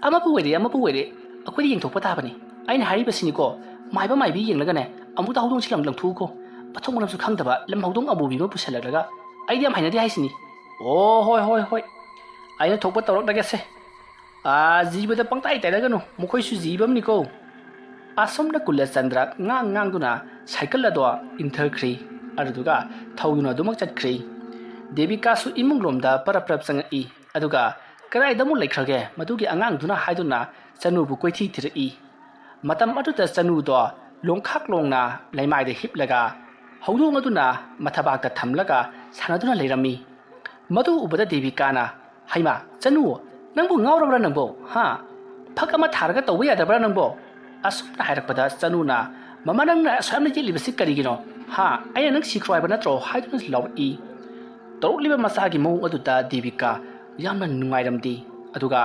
Speaker 1: ꯑꯃꯕꯨ ꯑꯣꯏꯔꯦ ꯑꯩꯈꯣꯏꯗꯤ ꯌꯦꯡꯊꯣꯛꯄ ꯇꯥꯕꯅꯤ ꯑꯩꯅ ꯍꯥꯏꯔꯤꯕꯁꯤꯅꯤꯀꯣ ꯃꯥꯏꯕ ꯃꯥꯏꯕꯤ ꯌꯦꯡꯂꯒꯅꯦ ꯑꯃꯨꯛꯇ ꯍꯧꯗꯣꯡꯁꯤ ꯂꯪꯊꯣꯛꯎꯀꯣ ꯃꯊꯣꯡ ꯃꯔꯝꯁꯨ ꯈꯪꯗꯕ ꯂꯝ ꯍꯧꯗꯣꯡ ꯑꯃꯨꯕꯤ ꯑꯃ ꯄꯨꯁꯜꯂꯛꯂꯒ ꯑꯩꯗꯤ ꯌꯥꯝ ꯍꯩꯅꯗꯦ ꯍꯥꯏꯁꯤꯅꯤ ꯍꯣꯏ ꯑꯩꯅ ꯊꯣꯛꯄ ꯇꯧꯔꯛꯂꯒꯦꯁꯦ ꯖꯤꯕꯗ ꯄꯪꯇꯥꯏ ꯇꯥꯏꯅꯒꯅꯨ ꯃꯈꯣꯏꯁꯨ ꯖꯤꯕ ꯑꯃꯅꯤꯀꯣ asomna Kulachandra ngang-ngang-duna cycle ado inthakri aduga thauduna dumak chatkhri Devika su imunglomda paraprap changai aduga karaida mu laikhrage madugi angang duna haiduna chanu bu koithi thiri matam aduda chanu do longkhak longna laimai de hiplaga haudong aduna mathabakta thamlaga sanaduna leirami madu ubada Devika na haima chanu nangbu ngawrabra nangbo ha phakama tharga tawba yadabra nangbo asumna hairakpada chanuna mama nangna samna jelibasi karigino ha ayna nang sikhroiba natro haiduna lawi torliba masagi mong aduda Devika yamna nungairamdi aduga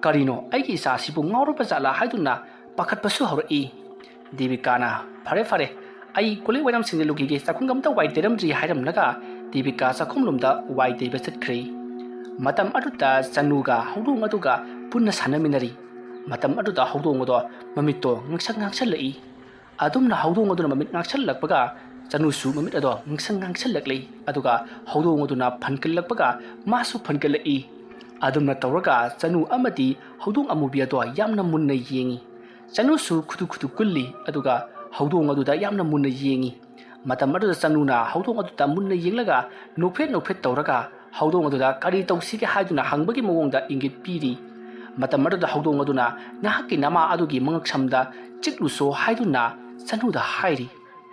Speaker 1: karino aigi isa sibu ngawraba jala haiduna pakhatpasu hori Devika na fare ai kuli wainam singlugi ge sakhungam ta wai teramji hairamnaga Devika sakhumlumda wai teiba chatkhri matam aduda chanuga haudong aduga punna sanaminari matam aduda haudong ado mamitto ngaksak-ngaksalai adumna haudong aduna mamit ngaksalakpaga chanusu mamit ado ngaksak-ngaksallaklei aduga haudong aduna phankallakpaga masu phankalai adumna tawraga chanu amadi haudong amubi ado yamna munna yengi chanusu khudu kulli aduga haudong aduda yamna munna yengi matam aduda chanuna haudong aduda munna yenglaga nophet tawraga haudong aduda kari tawsige haiduna hangbagi mawongda ingit piri matam aduda haudong aduna nahaki nama adugi mangaksamda chikluso haiduna chanuda hairi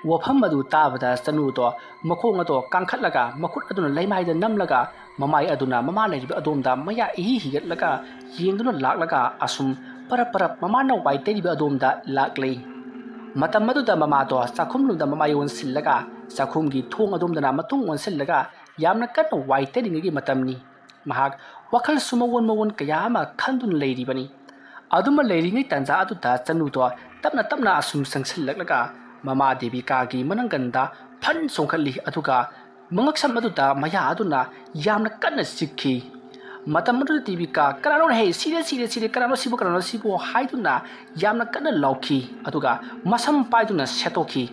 Speaker 1: wafam adu tabada chanudo makhong ado kangkhatlaga makhut aduna laimaida namlaga mamai aduna mama leiriba adomda maya higatlaga yengduna laklaga asum parap mama na wai teriba adomda laklei matam aduda mama do sakhumlumda mama yon sillaga sakhumgi thong adomdana matung on sillaga yamna kanna wai teringi matamni mahak wakal sumawon kaya ama khandun leiribani aduma leiringai tanja aduda chanudo tapna asum sangsillaga mama Devika gi mananganda phan songkhalli aduga mangaksam aduda maya aduna yamna kanna sikhi matam adu Devika karano he sire karano sibu haiduna yamna kanna lauki aduga masam paiduna setoki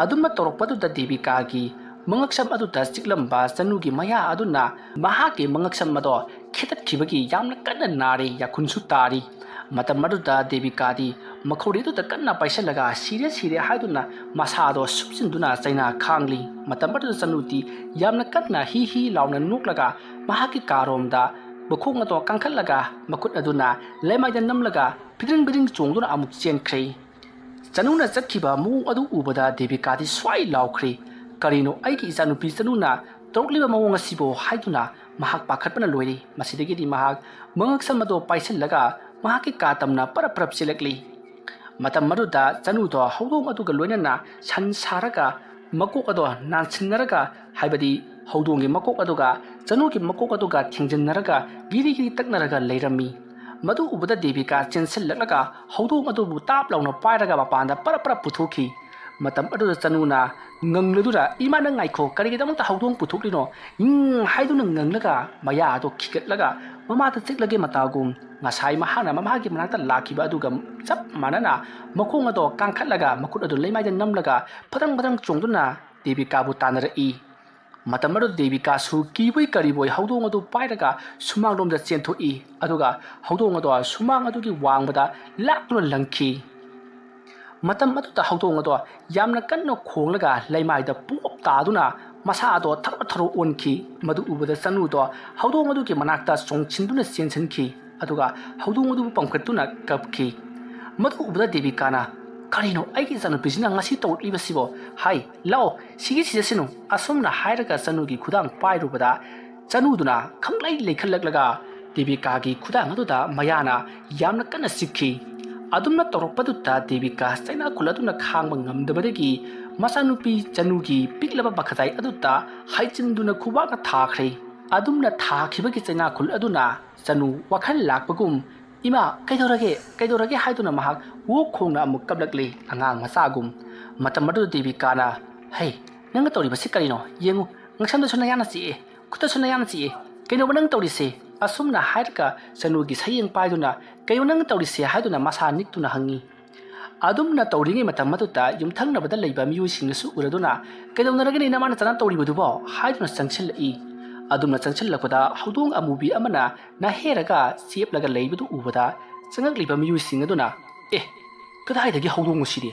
Speaker 1: aduma torokpaduda Devika gi mangaksam aduda siklamba chanugi maya aduna mahaki mangaksam ado khitatkhibagi yamna kanna nari yakhunsu tari matam aduda Devika di makhori du kanna paisalaga sire haiduna masado subsinduna chaina khangli matam aduda chanuti yamna kanna hi launa nuklaga mahaki karomda bakhong ato kangkhallaga makut aduna lemaida namlaga biding chongduna amuk chenkhri chanuna chatkhiba mu adu ubada Devika di swai laukhri karino aigi chanupi chanuna torokliba mawong asibo haiduna mahak pakhatpana loiri masidagi di mahak mangaksam ado paisallaga mahaki katamna paraprap silakli matam maduda chanudo haudong aduga loinana san saraga makok ado nansinnaraga haibadi haudongi makok aduga chanugi makok aduga thingjinnaraga giri taknaraga leirami madu ubada Devika chensillaga haudong adubu tap launa pairaga mapanda parap puthoki matam aduda chanuna ngangledura imana ngaikho karigidamta haudong puthoklino haiduna nganglaga maya ado khigatlaga mamata chiklage matagum ngasai mahana mamagi manata lakiba aduga chap manana makhong ado kangkhatlaga makut adu leimaida namlaga padang chongduna Devika bu tanara matam adu Devika su kiboi kariboi haudong adu pairaga sumanglomda chenthoi aduga haudong ado sumang adugi wangbada laktuna langki matam aduda haudong ado yamna kanna khonglaga leimaida pop taduna masa ado tharo onki madu ubada chanudo haudong adugi manakta chongchinduna chensanki aduga haudong adu pamkhatuna kapki madu ubada Devika na karino aigi chanu pisina ngasi tawlibasibo hai lao sinu asomna hairaga chanugi khudang pairubada chanuduna khanglai lekhallaga Devika gi khudang aduda mayana yamna kana sikhi adumna torokpaduta Devika chaina khuladuna khangba ngamdabadagi masanupi chanugi piklaba bakhatai aduta haichinduna khubaka thakhrei adumna thakhibagi chaina khul aduna chanu wakhal lakpagum ima kaidorage haiduna mahak wo khongna amuk kablakle angang masagum matam adu Devika na hey nang tori basi karino yengu ngsamda suna yana chi khuta suna yana chi kaino nang tori se asumna hairka chanugi sayeng paiduna kayo nang tori se haiduna masa niktuna hangi adumna tawringi matam matuta yumthangna badal leiba miyu singsu uraduna kaidonaragani namana chana tawri badubo haiduna sangchil adumna changchilakpada haudong amubi amana na heraga sep laga leibadu ubada changak liba miyu singaduna ꯀꯗꯥꯏꯗꯒꯤ ꯍꯧꯗꯣꯡ ꯁꯤꯗꯤ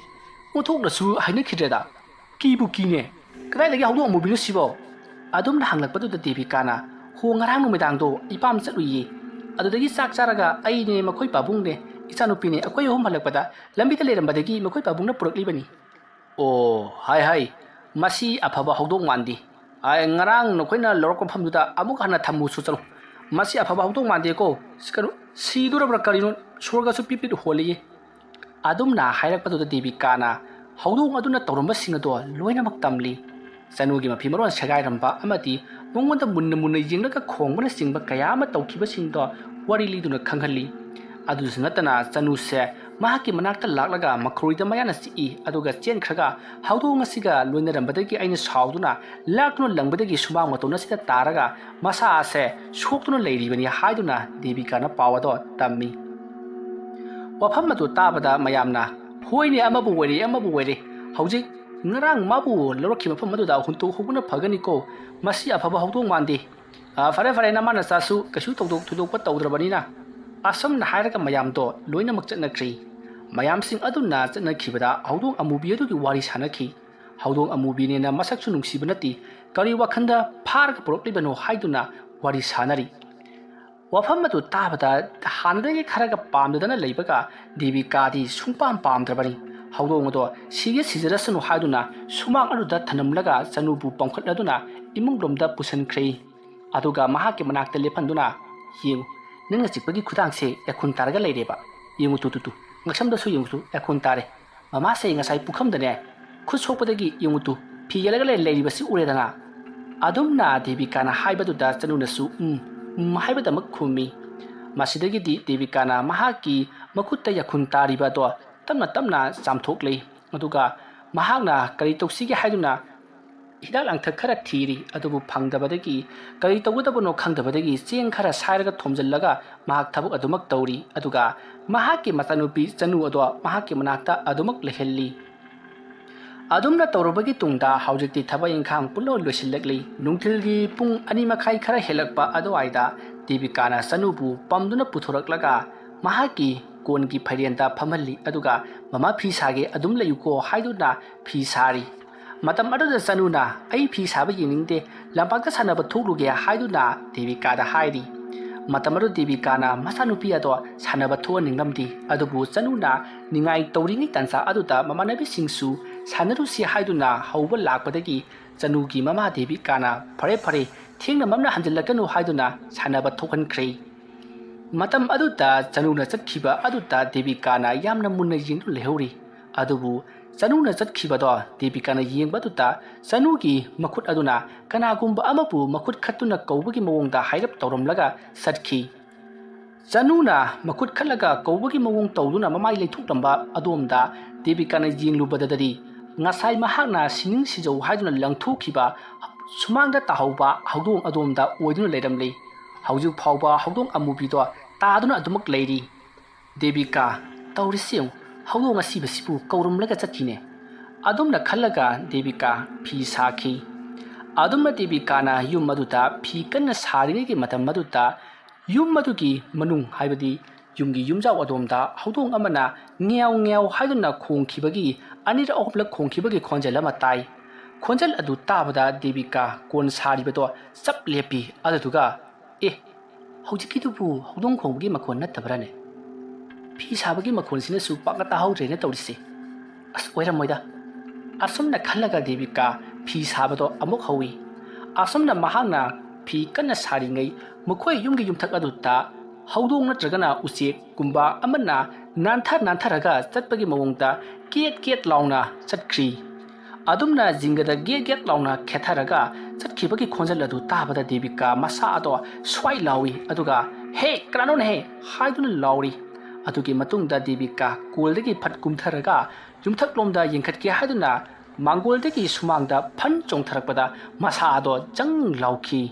Speaker 1: ꯑꯣꯟꯊꯣꯛꯅꯁꯨ ꯍꯥꯏꯅꯈꯤꯗ꯭ꯔꯦꯗ ꯀꯤꯕꯨ ꯀꯤꯅꯦ ꯀꯗꯥꯏꯗꯒꯤ ꯍꯧꯗꯣꯡ ꯑꯃꯨꯕꯤꯅꯣ ꯁꯤꯕꯣ ꯑꯗꯨꯝꯅ ꯍꯪꯂꯛꯄꯗꯨꯗ ꯗꯦꯕꯤꯀꯥꯅ ꯍꯣ ꯉꯔꯥꯡ ꯅꯨꯃꯤꯗꯥꯡꯗꯣ ꯏꯄꯥꯝ ꯆꯠꯂꯨꯏꯌꯦ ꯑꯗꯨꯗꯒꯤ ꯆꯥꯛ ꯆꯥꯔꯒ ꯑꯩꯅꯦ ꯃꯈꯣꯏ ꯄꯥꯕꯨꯡꯅꯦ ꯏꯆꯥꯅꯨꯄꯤꯅꯦ ꯑꯩꯈꯣꯏ ꯑꯍꯨꯝ ꯍꯜꯂꯛꯄꯗ ꯂꯝꯕꯤꯗ ꯂꯩꯔꯝꯕꯗꯒꯤ ꯃꯈꯣꯏ ꯄꯥꯕꯨꯡꯅ ꯄꯨꯔꯛꯂꯤꯕꯅꯤ ꯑꯣ ꯍꯥꯏ ꯃꯁꯤ ꯑꯐꯕ ꯍꯧꯗꯣꯡ ꯃꯥꯟꯗꯦ ꯉꯔꯥꯡ ꯅꯈꯣꯏꯅ ꯂꯧꯔꯛꯄ ꯃꯐꯝꯗꯨꯗ ꯑꯃꯨꯛ ꯍꯟꯅ ꯊꯝꯃꯨꯁꯨ ꯆꯠꯂꯨ ꯃꯁꯤ ꯑꯐꯕ ꯍꯧꯗꯣꯡ ꯃꯥꯟꯗꯦꯀꯣ ꯀꯩꯅꯣ ꯁꯤꯗꯣꯔꯕ꯭ꯔꯥ ꯀꯔꯤꯅꯣ ꯁꯣꯔꯒꯁꯨ ꯄꯤꯠ ꯄꯤꯠ ꯍꯣꯜꯂꯤꯌꯦ ꯑꯗꯨꯝꯅ ꯍꯥꯏꯔꯛꯄꯗꯨꯗ ꯗꯦꯕꯤꯀꯥꯅ ꯍꯧꯗꯣꯡ ꯑꯗꯨꯅ ꯇꯧꯔꯝꯕꯁꯤꯡ ꯑꯗꯣ ꯂꯣꯏꯅꯃꯛ ꯇꯝꯂꯤ ꯆꯅꯨꯒꯤ ꯃꯐꯤ ꯃꯔꯣꯟ ꯁꯦꯒꯥꯏꯔꯝꯕ ꯑꯃꯗꯤ ꯃꯉꯣꯟꯗ ꯃꯨꯟꯅ ꯃꯨꯟꯅ ꯌꯦꯡꯂꯒ ꯈꯣꯡꯕꯅꯆꯤꯡꯕ ꯀꯌꯥ ꯑꯃ ꯇꯧꯈꯤꯕꯁꯤꯡꯗꯣ ꯋꯥꯔꯤ ꯂꯤꯗꯨꯅ ꯈꯪꯍꯜꯂꯤ ꯑꯗꯨꯁꯨ ꯅꯠꯇꯅ ꯆꯅꯨꯁꯦ ꯃꯍꯥꯛꯀꯤ ꯃꯅꯥꯛꯇ ꯂꯥꯛꯂꯒ ꯃꯈꯣꯏꯗ ꯃꯌꯥꯅ ꯆꯤꯛꯏ ꯑꯗꯨꯒ ꯆꯦꯟꯈ꯭ꯔꯒ ꯍꯧꯗꯣꯡ ꯑꯁꯤꯒ ꯂꯣꯏꯅꯔꯝꯕꯗꯒꯤ ꯑꯩꯅ ꯁꯥꯎꯗꯨꯅ ꯂꯥꯛꯇꯨꯅ ꯂꯪꯕꯗꯒꯤ ꯁꯨꯃꯥꯡ ꯃꯇꯣꯟ ꯑꯁꯤꯗ ꯇꯥꯔꯒ ꯃꯁꯥ ꯑꯁꯦ ꯁꯣꯛꯇꯨꯅ ꯂꯩꯔꯤꯕꯅꯤ ꯍꯥꯏꯗꯨꯅ ꯗꯦꯕꯤꯀꯥꯅ ꯄꯥꯎ ꯑꯗꯣ ꯇꯝꯃꯤ ꯋꯥꯐꯝ ꯑꯗꯨ ꯇꯥꯕꯗ ꯃꯌꯥꯝꯅ ꯍꯣꯏꯅꯦ ꯑꯃꯕꯨ ꯑꯣꯏꯔꯦ ꯍꯧꯖꯤꯛ ꯉꯔꯥꯡ ꯃꯥꯕꯨ ꯂꯧꯔꯛꯈꯤꯕ ꯃꯐꯝ ꯑꯗꯨꯗ ꯍꯨꯟꯇꯣꯛꯍꯧꯕꯅ ꯐꯒꯅꯤꯀꯣ ꯃꯁꯤ ꯑꯐꯕ ꯍꯧꯗꯣꯡ ꯃꯥꯟꯗꯦ ꯐꯔꯦ ꯅꯃꯥ ꯅꯆꯥꯁꯨ ꯀꯩꯁꯨ ꯊꯣꯏꯗꯣꯛꯄ ꯇꯧꯗ꯭ꯔꯕꯅꯤꯅ ꯑꯁꯨꯝꯅ ꯍꯥꯏꯔꯒ ꯃꯌꯥꯝꯗꯣ ꯂꯣꯏꯅꯃꯛ ꯆꯠꯅꯈ꯭ꯔꯤ ꯃꯌꯥꯝꯁꯤꯡ ꯑꯗꯨꯅ ꯆꯠꯅꯈꯤꯕꯗ ꯍꯧꯗꯣꯡ ꯑꯃꯨꯕꯤ ꯑꯗꯨꯒꯤ ꯋꯥꯔꯤ ꯁꯥꯟꯅꯈꯤ ꯍꯧꯗꯣꯡ ꯑꯃꯨꯕꯤꯅꯦꯅ ꯃꯁꯛꯁꯨ ꯅꯨꯡꯁꯤꯕ ꯅꯠꯇꯦ ꯀꯔꯤ ꯋꯥꯈꯟꯗ ꯐꯥꯔꯒ ꯄꯨꯔꯛꯂꯤꯕꯅꯣ ꯍꯥꯏꯗꯨꯅ ꯋꯥꯔꯤ ꯁꯥꯟꯅꯔꯤ ꯋꯥꯐꯝ ꯑꯗꯨ ꯇꯥꯕꯗ ꯍꯥꯟꯅꯗꯒꯤ ꯈꯔꯒ ꯄꯥꯝꯗꯗꯅ ꯂꯩꯕꯒ ꯗꯦꯕꯤꯀꯥꯗꯤ ꯁꯨꯡꯄꯥꯝ ꯄꯥꯝꯗ꯭ꯔꯕꯅꯤ ꯍꯧꯗꯣꯡ ꯑꯗꯣ ꯁꯤꯖꯔꯁꯅꯨ ꯍꯥꯏꯗꯨꯅ ꯁꯨꯃꯥꯡ ꯑꯗꯨꯗ ꯊꯅꯝꯂꯒ ꯆꯅꯨꯕꯨ ꯄꯝꯈꯠꯂꯗꯨꯅ ꯏꯃꯨꯡꯂꯣꯝꯗ ꯄꯨꯁꯤꯟꯈ꯭ꯔꯦ ꯑꯗꯨꯒ ꯃꯍꯥꯛꯀꯤ ꯃꯅꯥꯛꯇ ꯂꯦꯞꯍꯟꯗꯨꯅ ꯌꯦꯡꯉꯨ ꯅꯪꯅ ꯆꯤꯛꯄꯒꯤ ꯈꯨꯗꯥꯡꯁꯦ ꯌꯥꯈꯨꯟ ꯇꯥꯔꯒ ꯂꯩꯔꯦꯕ ꯌꯦꯡꯉꯨ ꯇꯨ ꯉꯛꯁꯝꯗꯁꯨ ꯌꯦꯡꯉꯨ ꯌꯥꯈꯨꯟ ꯇꯥꯔꯦ ꯃꯃꯥꯁꯦ ꯉꯁꯥꯏ ꯄꯨꯈꯝꯗꯅꯦ ꯈꯨꯠ ꯁꯣꯛꯄꯗꯒꯤ ꯌꯦꯡꯉꯨ ꯐꯤ ꯌꯦꯜꯂꯒ ꯂꯩꯔꯤꯕꯁꯤ ꯎꯔꯦꯗꯅ ꯑꯗꯨꯝꯅ ꯗꯦꯕꯤꯀꯥꯅ ꯍꯥꯏꯕꯗꯨꯗ ꯆꯅꯨꯅꯁꯨ ꯍꯥꯏꯕꯗꯃꯛ ꯈꯨꯝꯃꯤ ꯃꯁꯤꯗꯒꯤꯗꯤ ꯗꯦꯕꯤꯀꯥꯅ ꯃꯍꯥꯛꯀꯤ ꯃꯈꯨꯠꯇ ꯌꯥꯈꯨꯟ ꯇꯥꯔꯤꯕ ꯑꯗꯣ ꯇꯞꯅ ꯆꯥꯝꯊꯣꯛꯂꯤ ꯑꯗꯨꯒ ꯃꯍꯥꯛꯅ ꯀꯔꯤ ꯇꯧꯁꯤꯒꯦ ꯍꯥꯏꯗꯨꯅ ꯍꯤꯗꯥꯛ ꯂꯥꯡꯊꯛ ꯈꯔ ꯊꯤꯔꯤ ꯑꯗꯨꯕꯨ ꯐꯪꯗꯕꯗꯒꯤ ꯀꯔꯤ ꯇꯧꯒꯗꯕꯅꯣ ꯈꯪꯗꯕꯗꯒꯤ ꯆꯦꯡ ꯈꯔ ꯁꯥꯏꯔꯒ ꯊꯣꯝꯖꯤꯜꯂꯒ ꯃꯍꯥꯛ ꯊꯕꯛ ꯑꯗꯨꯃꯛ ꯇꯧꯔꯤ ꯑꯗꯨꯒ ꯃꯍꯥꯛꯀꯤ ꯃꯆꯥꯅꯨꯄꯤ ꯆꯅꯨ ꯑꯗꯣ ꯃꯍꯥꯛꯀꯤ ꯃꯅꯥꯛꯇ ꯑꯗꯨꯃꯛ ꯂꯩꯍꯜꯂꯤ ꯑꯗꯨꯝꯅ ꯇꯧꯔꯕꯒꯤ ꯇꯨꯡꯗ ꯍꯧꯖꯤꯛꯇꯤ ꯊꯕꯛ ꯏꯪꯈꯥꯡ ꯄꯨꯝꯅꯃꯛ ꯂꯣꯏꯁꯤꯜꯂꯛꯂꯤ ꯅꯨꯡꯊꯤꯜꯒꯤ ꯄꯨꯡ 2:30 ꯈꯔ ꯍꯦꯜꯂꯛꯄ ꯑꯗꯨꯋꯥꯏꯗ ꯗꯦꯕꯤꯀꯥꯅ ꯆꯅꯨꯕꯨ ꯄꯝꯗꯨꯅ ꯄꯨꯊꯣꯔꯛꯂꯒ ꯃꯍꯥꯛꯀꯤ ꯀꯣꯟꯒꯤ ꯐꯩꯔꯦꯟꯗ ꯐꯝꯍꯜꯂꯤ ꯑꯗꯨꯒ ꯃꯃꯥ ꯐꯤ ꯁꯥꯒꯦ ꯑꯗꯨꯝ ꯂꯩꯌꯨꯀꯣ ꯍꯥꯏꯗꯨꯅ ꯐꯤ ꯁꯥꯔꯤ ꯃꯇꯝ ꯑꯗꯨꯗ ꯆꯅꯨꯅ ꯑꯩ ꯐꯤ ꯁꯥꯕ ꯌꯦꯡꯅꯤꯡꯗꯦ ꯂꯝꯄꯥꯛꯇ ꯁꯥꯟꯅꯕ ꯊꯣꯛꯂꯨꯒꯦ ꯍꯥꯏꯗꯨꯅ ꯗꯦꯕꯤꯀꯥꯗ ꯍꯥꯏꯔꯤ ꯃꯇꯝ ꯑꯗꯨ ꯗꯦꯕꯤꯀꯥꯅ ꯃꯆꯥꯅꯨꯄꯤ ꯑꯗꯣ ꯁꯥꯟꯅꯕ ꯊꯣꯛꯍꯟꯅꯤꯡꯂꯝꯗꯦ ꯑꯗꯨꯕꯨ ꯆꯅꯨꯅ ꯅꯤꯡꯉꯥꯏ ꯇꯧꯔꯤꯉꯩ ꯇꯥꯟꯖꯥ ꯑꯗꯨꯗ ꯃꯃꯥꯟꯅꯕꯤꯁꯤꯡꯁꯨ ꯁꯥꯟꯅꯔꯨꯁꯤ ꯍꯥꯏꯗꯨꯅ ꯍꯧꯕ ꯂꯥꯛꯄꯗꯒꯤ ꯆꯅꯨꯒꯤ ꯃꯃꯥ ꯗꯦꯕꯤꯀꯥꯅ ꯐꯔꯦ ꯊꯦꯡꯅ ꯃꯝꯅ ꯍꯟꯖꯤꯜꯂꯛꯀꯅꯨ ꯍꯥꯏꯗꯨꯅ ꯁꯥꯟꯅꯕ ꯊꯣꯛꯍꯟꯈ꯭ꯔꯦ ꯃꯇꯝ ꯑꯗꯨꯗ ꯆꯅꯨꯅ ꯆꯠꯈꯤꯕ ꯑꯗꯨꯗ ꯗꯦꯕꯤꯀꯥꯅ ꯌꯥꯝꯅ ꯃꯨꯟꯅ ꯌꯦꯡꯗꯨꯅ ꯂꯩꯍꯧꯔꯤ ꯑꯗꯨꯕꯨ ꯆꯅꯨꯅ ꯆꯠꯈꯤꯕꯗꯣ ꯗꯦꯕꯤꯀꯥꯅ ꯌꯦꯡꯕ ꯑꯗꯨꯗ ꯆꯅꯨꯒꯤ ꯃꯈꯨꯠ ꯑꯗꯨꯅ ꯀꯅꯥꯒꯨꯝꯕ ꯑꯃꯕꯨ ꯃꯈꯨꯠ ꯈꯠꯇꯨꯅ ꯀꯧꯕꯒꯤ ꯃꯑꯣꯡꯗ ꯍꯥꯏꯔꯞ ꯇꯧꯔꯝꯂꯒ ꯆꯠꯈꯤ ꯆꯅꯨꯅ ꯃꯈꯨꯠ ꯈꯠꯂꯒ ꯀꯧꯕꯒꯤ ꯃꯑꯣꯡ ꯇꯧꯗꯨꯅ ꯃꯃꯥꯏ ꯂꯩꯊꯣꯛꯂꯝꯕ ꯑꯗꯣꯝꯗ ꯗꯦꯕꯤꯀꯥꯅ ꯌꯦꯡꯂꯨꯕꯗꯗꯤ ꯉꯁꯥꯏ ꯃꯍꯥꯛꯅ ꯁꯤꯅꯤꯡ ꯁꯤꯖꯧ ꯍꯥꯏꯗꯨꯅ ꯂꯪꯊꯣꯛꯈꯤꯕ ꯁꯨꯃꯥꯡꯗ ꯇꯥꯍꯧꯕ ꯍꯧꯗꯣꯡ ꯑꯗꯣꯝꯗ ꯑꯣꯏꯗꯨꯅ ꯂꯩꯔꯝꯂꯤ ꯍꯧꯖꯤꯛ ꯐꯥꯎꯕ ꯍꯧꯗꯣꯡ ꯑꯃꯨꯕꯤꯗꯣ ꯇꯥꯗꯨꯅ ꯑꯗꯨꯃꯛ ꯂꯩꯔꯤ ꯗꯦꯕꯤꯀꯥ ꯇꯧꯔꯤꯁꯤ ꯌꯦꯡꯉꯨ ꯍꯧꯗꯣꯡ ꯑꯁꯤꯕꯁꯤꯕꯨ ꯀꯧꯔꯝꯂꯒ ꯆꯠꯈꯤꯅꯦ ꯑꯗꯨꯝꯅ ꯈꯜꯂꯒ ꯗꯦꯕꯤꯀꯥ ꯐꯤ ꯁꯥꯈꯤ ꯑꯗꯨꯝꯅ ꯗꯦꯕꯤꯀꯥꯅ ꯌꯨꯝ ꯑꯗꯨꯗ ꯐꯤ ꯀꯟꯅ ꯁꯥꯔꯤꯉꯩꯒꯤ ꯃꯇꯝ ꯑꯗꯨꯗ ꯌꯨꯝ ꯑꯗꯨꯒꯤ ꯃꯅꯨꯡ ꯍꯥꯏꯕꯗꯤ ꯌꯨꯝꯒꯤ ꯌꯨꯝꯖꯥꯎ ꯑꯗꯣꯝꯗ ꯍꯧꯗꯣꯡ ꯑꯃꯅ ꯉꯦꯎ ꯍꯥꯏꯗꯨꯅ ꯈꯣꯡꯈꯤꯕꯒꯤ ꯑꯅꯤꯔꯛ ꯑꯍꯨꯝꯂꯛ ꯈꯣꯡꯈꯤꯕꯒꯤ ꯈꯣꯟꯖꯦꯜ ꯑꯃ ꯇꯥꯏ ꯈꯣꯟꯖꯦꯜ ꯑꯗꯨ ꯇꯥꯕꯗ ꯗꯦꯕꯤꯀꯥ ꯀꯣꯟ ꯁꯥꯔꯤꯕꯗꯣ ꯆꯞ ꯂꯦꯞꯄꯤ ꯑꯗꯨꯗꯨꯒ ꯍꯧꯖꯤꯛꯀꯤꯗꯨꯕꯨ ꯍꯧꯗꯣꯡ ꯈꯣꯡꯕꯒꯤ ꯃꯈꯣꯟ ꯅꯠꯇꯕ꯭ꯔꯥꯅꯦ ꯐꯤ ꯁꯥꯕꯒꯤ ꯃꯈꯣꯟꯁꯤꯅꯁꯨ ꯄꯥꯛꯅ ꯇꯥꯍꯧꯗ꯭ꯔꯦꯅ ꯇꯧꯔꯤꯁꯦ ꯑꯣꯏꯔꯝꯃꯣꯏꯗ ꯑꯁꯨꯝꯅ ꯈꯜꯂꯒ ꯗꯦꯕꯤꯀꯥ ꯐꯤ ꯁꯥꯕꯗꯣ ꯑꯃꯨꯛ ꯍꯧꯋꯤ ꯑꯁꯨꯝꯅ ꯃꯍꯥꯛꯅ ꯐꯤ ꯀꯟꯅ ꯁꯥꯔꯤꯉꯩ ꯃꯈꯣꯏ ꯌꯨꯝꯒꯤ ꯌꯨꯝꯊꯛ ꯑꯗꯨꯗ ꯍꯧꯗꯣꯡ ꯅꯠꯇ꯭ꯔꯒꯅ ꯎꯆꯦꯛꯀꯨꯝꯕ ꯑꯃꯅ ꯅꯥꯟꯊꯔꯒ ꯆꯠꯄꯒꯤ ꯃꯑꯣꯡꯗ ꯒꯦꯠ ꯂꯥꯎꯅ ꯆꯠꯈ꯭ꯔꯤ ꯑꯗꯨꯝꯅ ꯖꯤꯡꯒꯗ ꯒꯦꯠ ꯂꯥꯎꯅ ꯈꯦꯊꯔꯒ ꯆꯠꯈꯤꯕꯒꯤ ꯈꯣꯟꯖꯦꯜ ꯑꯗꯨ ꯇꯥꯕꯗ ꯗꯦꯕꯤꯀꯥ ꯃꯁꯥ ꯑꯗꯣ ꯁ꯭ꯋꯥꯏ ꯂꯥꯎꯏ ꯑꯗꯨꯒ ꯍꯦ ꯀꯅꯥꯅꯣꯅꯦꯍꯦ ꯍꯥꯏꯗꯨꯅ ꯂꯥꯎꯔꯤ ꯑꯗꯨꯒꯤ ꯃꯇꯨꯡꯗ ꯗꯦꯕꯤꯀꯥ ꯀꯣꯜꯗꯒꯤ ꯐꯠ ꯀꯨꯝꯊꯔꯒ ꯌꯨꯝꯊꯛꯂꯣꯝꯗ ꯌꯦꯡꯈꯠꯀꯦ ꯍꯥꯏꯗꯨꯅ ꯃꯥꯡꯒꯣꯜꯗꯒꯤ ꯁꯨꯃꯥꯡꯗ ꯐꯟ ꯆꯣꯡꯊꯔꯛꯄꯗ ꯃꯁꯥ ꯑꯗꯣ ꯖꯪ ꯂꯥꯎꯈꯤ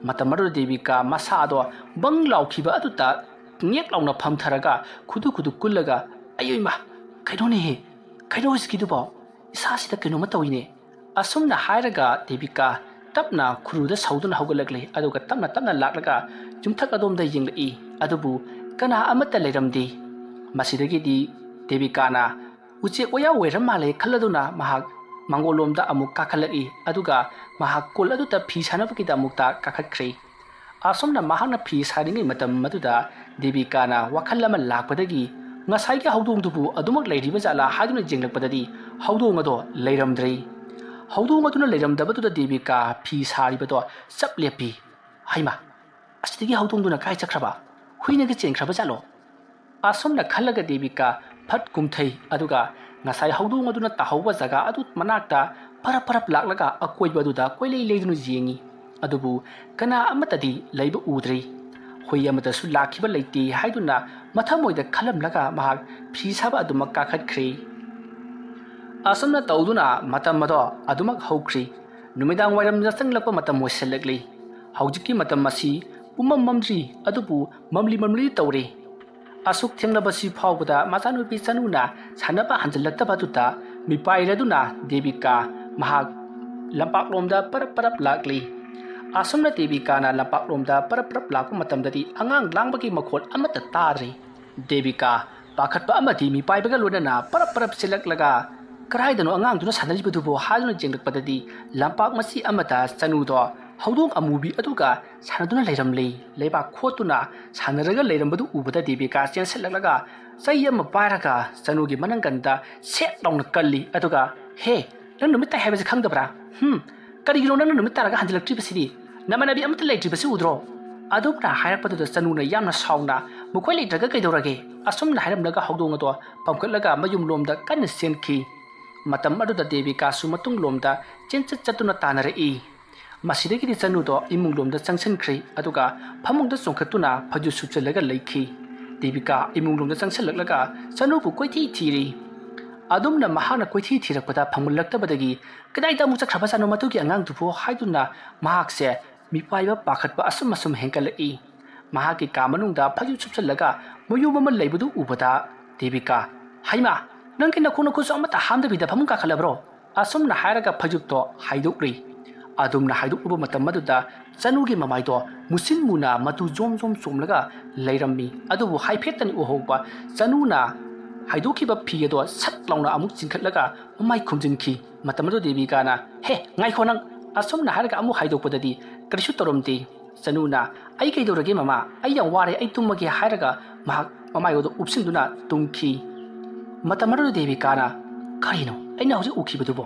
Speaker 1: ꯃꯇꯝ ꯑꯗꯨꯗ ꯗꯦꯕꯤꯀꯥ ꯃꯁꯥ ꯑꯗꯣ ꯕꯪ ꯂꯥꯎꯈꯤꯕ ꯑꯗꯨꯗ ꯉꯦꯛ ꯂꯥꯎꯅ ꯐꯝꯊꯔꯒ ꯈꯨꯗꯨ ꯀꯨꯜꯂꯒ ꯑꯩꯌꯣꯏꯃ ꯀꯩꯅꯣꯅꯦꯍꯦ ꯀꯩꯅꯣ ꯍꯧꯖꯤꯛꯀꯤꯗꯨꯕꯣ ꯏꯁꯥꯁꯤꯗ ꯀꯩꯅꯣꯝꯃ ꯇꯧꯏꯅꯦ ꯑꯁꯨꯝꯅ ꯍꯥꯏꯔꯒ ꯗꯦꯕꯤꯀꯥ ꯇꯞꯅ ꯈꯨꯔꯨꯗ ꯁꯧꯗꯨꯅ ꯍꯧꯒꯠꯂꯛꯂꯤ ꯑꯗꯨꯒ ꯇꯞꯅ ꯂꯥꯛꯂꯒ ꯌꯨꯝꯊꯛ ꯑꯗꯣꯝꯗ ꯌꯦꯡꯂꯛꯏ ꯑꯗꯨꯕꯨ ꯀꯅꯥ ꯑꯃꯠꯇ ꯂꯩꯔꯝꯗꯦ ꯃꯁꯤꯗꯒꯤꯗꯤ ꯗꯦꯕꯤꯀꯥꯅ ꯎꯆꯦꯛ ꯋꯥꯌꯥ ꯑꯣꯏꯔ ꯃꯥꯜꯂꯦ ꯈꯜꯂꯗꯨꯅ ꯃꯍꯥꯛ ꯃꯥꯡꯒꯣꯜꯂꯣꯝꯗ ꯑꯃꯨꯛ ꯀꯥꯈꯠꯂꯛꯏ ꯑꯗꯨꯒ ꯃꯍꯥꯛ ꯀꯣꯜ ꯑꯗꯨꯗ ꯐꯤ ꯁꯥꯅꯕꯒꯤꯗꯃꯛꯇ ꯀꯥꯈꯠꯈ꯭ꯔꯦ ꯑꯁꯣꯝꯅ ꯃꯍꯥꯛꯅ ꯐꯤ ꯁꯥꯔꯤꯉꯩ ꯃꯇꯝ ꯑꯗꯨꯗ ꯗꯦꯕꯤꯀꯥꯅ ꯋꯥꯈꯜ ꯑꯃ ꯂꯥꯛꯄꯗꯒꯤ ꯉꯁꯥꯏꯒꯤ ꯍꯧꯗꯣꯡꯗꯨꯕꯨ ꯑꯗꯨꯃꯛ ꯂꯩꯔꯤꯕ ꯖꯥꯠꯂꯥ ꯍꯥꯏꯗꯨꯅ ꯌꯦꯡꯂꯛꯄꯗꯗꯤ ꯍꯧꯗꯣꯡ ꯑꯗꯣ ꯂꯩꯔꯝꯗ꯭ꯔꯦ ꯍꯧꯗꯣꯡ ꯑꯗꯨꯅ ꯂꯩꯔꯝꯗꯕꯗꯨꯗ ꯗꯦꯕꯤꯀꯥ ꯐꯤ ꯁꯥꯔꯤꯕꯗꯣ ꯆꯞ ꯂꯦꯞꯄꯤ ꯍꯩꯃꯥ ꯑꯁꯤꯗꯒꯤ ꯍꯧꯗꯣꯡꯗꯨꯅ ꯀꯥꯏ ꯆꯠꯈ꯭ꯔꯕ ꯍꯨꯏꯅꯒ ꯆꯦꯟꯈ꯭ꯔꯕ ꯖꯥꯠꯂꯣ ꯑꯁꯣꯝꯅ ꯈꯜꯂꯒ ꯗꯦꯕꯤꯀꯥ ꯐꯠ ꯀꯨꯝꯊꯩ ꯑꯗꯨꯒ ꯉꯁꯥꯏ ꯍꯧꯗꯣꯡ ꯑꯗꯨꯅ ꯇꯥꯍꯧꯕ ꯖꯒꯥ ꯑꯗꯨ ꯃꯅꯥꯛꯇ ꯐꯔꯞ ꯐꯔꯞ ꯂꯥꯛꯂꯒ ꯑꯀꯣꯏꯕ ꯑꯗꯨꯗ ꯀꯣꯏꯂꯩ ꯂꯩꯗꯨꯅ ꯌꯦꯡꯉꯤ ꯑꯗꯨꯕꯨ ꯀꯅꯥ ꯑꯃꯠꯇꯗꯤ ꯂꯩꯕ ꯎꯗ꯭ꯔꯤ ꯍꯨꯏ ꯑꯃꯗꯁꯨ ꯂꯥꯛꯈꯤꯕ ꯂꯩꯇꯦ ꯍꯥꯏꯗꯨꯅ ꯃꯊꯃꯣꯏꯗ ꯈꯜꯂꯝꯂꯒ ꯃꯍꯥꯛ ꯐꯤ ꯁꯥꯕ ꯑꯗꯨꯃꯛ ꯀꯥꯈꯠꯈ꯭ꯔꯦ ꯑꯁꯨꯝꯅ ꯇꯧꯗꯨꯅ ꯃꯇꯝ ꯑꯗꯣ ꯑꯗꯨꯃꯛ ꯍꯧꯈ꯭ꯔꯤ ꯅꯨꯃꯤꯗꯥꯡ ꯋꯥꯏꯔꯝꯗ ꯆꯪꯂꯛꯄ ꯃꯇꯝ ꯑꯣꯏꯁꯤꯜꯂꯛꯂꯤ ꯍꯧꯖꯤꯛꯀꯤ ꯃꯇꯝ ꯑꯁꯤ ꯄꯨꯝꯃꯝ ꯃꯝꯗ꯭ꯔꯤ ꯑꯗꯨꯕꯨ ꯃꯝꯂꯤ ꯇꯧꯔꯦ ꯑꯁꯨꯛ ꯊꯦꯡꯂꯕꯁꯤ ꯐꯥꯎꯕꯗ ꯃꯆꯥꯅꯨꯄꯤ ꯆꯅꯨꯅ ꯁꯥꯟꯅꯕ ꯍꯟꯖꯤꯜꯂꯛꯇꯕ ꯑꯗꯨꯗ ꯃꯤꯄꯥꯏꯔꯗꯨꯅ ꯗꯦꯕꯤꯀꯥ ꯃꯍꯥꯛ ꯂꯝꯄꯥꯛꯂꯣꯝꯗ ꯄꯔꯞ ꯂꯥꯛꯂꯤ ꯑꯁꯨꯝꯅ ꯗꯦꯕꯤꯀꯥꯅ ꯂꯝꯄꯥꯛꯂꯣꯝꯗ ꯄꯔꯞ ꯂꯥꯛꯄ ꯃꯇꯝꯗꯗꯤ ꯑꯉꯥꯡ ꯂꯥꯡꯕꯒꯤ ꯃꯈꯣꯜ ꯑꯃꯠꯇ ꯇꯥꯗ꯭ꯔꯤ ꯗꯦꯕꯤꯀꯥ ꯄꯥꯈꯠꯄ ꯑꯃꯗꯤ ꯃꯤꯄꯥꯏꯕꯒ ꯂꯣꯏꯅꯅ ꯄꯔꯞ ꯆꯦꯜꯂꯛꯂꯒ ꯀꯔꯥꯏꯗꯅꯣ ꯑꯉꯥꯡꯗꯨꯅ ꯁꯥꯟꯅꯔꯤꯕꯗꯨꯕꯨ ꯍꯥꯏꯗꯨꯅ ꯌꯦꯡꯂꯛꯄꯗꯗꯤ ꯂꯝꯄꯥꯛ ꯃꯆꯤ ꯑꯃꯗ ꯆꯅꯨꯗꯣ ꯍꯧꯗꯣꯡ ꯑꯃꯨꯕꯤ ꯑꯗꯨꯒ ꯁꯥꯟꯅꯗꯨꯅ ꯂꯩꯔꯝꯂꯤ ꯂꯩꯕꯥꯛ ꯈꯣꯠꯇꯨꯅ ꯁꯥꯟꯅꯔꯒ ꯂꯩꯔꯝꯕꯗꯨ ꯎꯕꯗ ꯗꯦꯕꯤꯀꯥ ꯆꯦꯟꯁꯤꯜꯂꯛꯂꯒ ꯆꯩ ꯑꯃ ꯄꯥꯏꯔꯒ ꯆꯅꯨꯒꯤ ꯃꯅꯪꯒꯟꯗ ꯁꯦꯠ ꯂꯥꯎꯅ ꯀꯜꯂꯤ ꯑꯗꯨꯒ ꯍꯦ ꯅꯪ ꯅꯨꯃꯤꯠ ꯇꯥꯏ ꯍꯥꯏꯕꯁꯤ ꯈꯪꯗꯕ꯭ꯔꯥ ꯀꯔꯤꯒꯤꯅꯣ ꯅꯪꯅ ꯅꯨꯃꯤꯠ ꯇꯥꯔꯒ ꯍꯟꯖꯤꯜꯂꯛꯇ꯭ꯔꯤꯕꯁꯤꯗꯤ ꯅꯃꯥꯟꯅꯕꯤ ꯑꯃꯠꯇ ꯂꯩꯇ꯭ꯔꯤꯕꯁꯤ ꯎꯗ꯭ꯔꯣ ꯑꯗꯨꯝꯅ ꯍꯥꯏꯔꯛꯄꯗꯨꯗ ꯆꯅꯨꯅ ꯌꯥꯝꯅ ꯁꯥꯎꯅ ꯃꯈꯣꯏ ꯂꯩꯇ꯭ꯔꯒ ꯀꯩꯗꯧꯔꯒꯦ ꯑꯁꯨꯝꯅ ꯍꯥꯏꯔꯝꯂꯒ ꯍꯧꯗꯣꯡ ꯑꯗꯣ ꯄꯝꯈꯠꯂꯒ ꯃꯌꯨꯝꯂꯣꯝꯗ ꯀꯟꯅ ꯆꯦꯟꯈꯤ ꯃꯇꯝ ꯑꯗꯨꯗ ꯗꯦꯕꯤꯀꯥꯁꯨ ꯃꯇꯨꯡꯂꯣꯝꯗ ꯆꯠꯇꯨꯅ ꯇꯥꯅꯔꯛꯏ ꯃꯁꯤꯗꯒꯤꯗꯤ ꯆꯅꯨꯗꯣ ꯏꯃꯨꯡꯂꯣꯝꯗ ꯆꯪꯁꯤꯟꯈ꯭ꯔꯦ ꯑꯗꯨꯒ ꯐꯃꯨꯡꯗ ꯆꯣꯡꯈꯠꯇꯨꯅ ꯐꯩꯖꯨꯞ ꯁꯨꯞꯆꯜꯂꯒ ꯂꯩꯈꯤ ꯗꯦꯕꯤꯀꯥ ꯏꯃꯨꯡꯂꯣꯝꯗ ꯆꯪꯁꯤꯜꯂꯛꯂꯒ ꯆꯅꯨꯕꯨ ꯀꯣꯏꯊꯤ ꯊꯤꯔꯤ ꯑꯗꯨꯝꯅ ꯃꯍꯥꯛꯅ ꯀꯣꯏꯊꯤ ꯊꯤꯔꯛꯄꯗ ꯐꯪꯃꯜꯂꯛꯇꯕꯗꯒꯤ ꯀꯗꯥꯏꯗ ꯑꯃꯨꯛ ꯆꯠꯈ꯭ꯔꯕꯖꯥꯠꯅꯣ ꯃꯗꯨꯒꯤ ꯑꯉꯥꯡꯗꯨꯕꯨ ꯍꯥꯏꯗꯨꯅ ꯃꯍꯥꯛꯁꯦ ꯃꯤꯄꯥꯏꯕ ꯄꯥꯈꯠꯄ ꯑꯁꯨꯝ ꯍꯦꯟꯒꯠꯂꯛꯏ ꯃꯍꯥꯛꯀꯤ ꯀꯥ ꯃꯅꯨꯡꯗ ꯐꯩꯖꯨꯞ ꯁꯨꯞꯆꯜꯂꯒ ꯃꯌꯨꯝ ꯑꯃ ꯂꯩꯕꯗꯨ ꯎꯕꯗ ꯗꯦꯕꯤꯀꯥ ꯍꯩꯃꯥ ꯅꯪꯒꯤ ꯅꯈꯣꯡ ꯑꯃꯠꯇ ꯍꯥꯝꯗꯕꯤꯗ ꯐꯃꯨꯡ ꯀꯥꯈꯠꯂꯕ꯭ꯔꯣ ꯑꯁꯨꯝꯅ ꯍꯥꯏꯔꯒ ꯐꯩꯖꯨꯞꯇꯣ ꯍꯥꯏꯗꯣꯛꯂꯤ ꯑꯗꯨꯝꯅ ꯍꯥꯏꯗꯣꯛꯂꯨꯕ ꯃꯇꯝ ꯑꯗꯨꯗ ꯆꯅꯨꯒꯤ ꯃꯃꯥꯏꯗꯣ ꯃꯨꯁꯤꯟ ꯃꯨꯅ ꯃꯇꯨ ꯖꯣꯝ ꯆꯣꯝꯂꯒ ꯂꯩꯔꯝꯃꯤ ꯑꯗꯨꯕꯨ ꯍꯥꯏꯐꯦꯠꯇꯅꯤ ꯎꯍꯧꯕ ꯆꯅꯨꯅ ꯍꯥꯏꯗꯣꯛꯈꯤꯕ ꯐꯤ ꯑꯗꯣ ꯁꯠ ꯂꯥꯎꯅ ꯑꯃꯨꯛ ꯆꯤꯡꯈꯠꯂꯒ ꯃꯃꯥꯏ ꯈꯨꯝꯖꯤꯟꯈꯤ ꯃꯇꯝ ꯑꯗꯨ ꯗꯦꯕꯤꯀꯥꯅ ꯍꯦ ꯉꯥꯏꯈꯣ ꯅꯪ ꯑꯁꯨꯝꯅ ꯍꯥꯏꯔꯒ ꯑꯃꯨꯛ ꯍꯥꯏꯗꯣꯛꯄꯗꯗꯤ ꯀꯔꯤꯁꯨ ꯇꯧꯔꯝꯗꯦ ꯆꯅꯨꯅ ꯑꯩ ꯀꯩꯗꯧꯔꯒꯦ ꯃꯃꯥ ꯑꯩ ꯌꯥꯝ ꯋꯥꯔꯦ ꯑꯩ ꯇꯨꯝꯃꯒꯦ ꯍꯥꯏꯔꯒ ꯃꯍꯥꯛ ꯃꯃꯥꯏꯗꯣ ꯎꯞꯁꯤꯟꯗꯨꯅ ꯇꯨꯝꯈꯤ ꯃꯇꯝ ꯑꯗꯨꯗ ꯗꯦꯕꯤꯀꯥꯅ ꯀꯔꯤꯅꯣ ꯑꯩꯅ ꯍꯧꯖꯤꯛ ꯎꯈꯤꯕꯗꯨꯕꯣ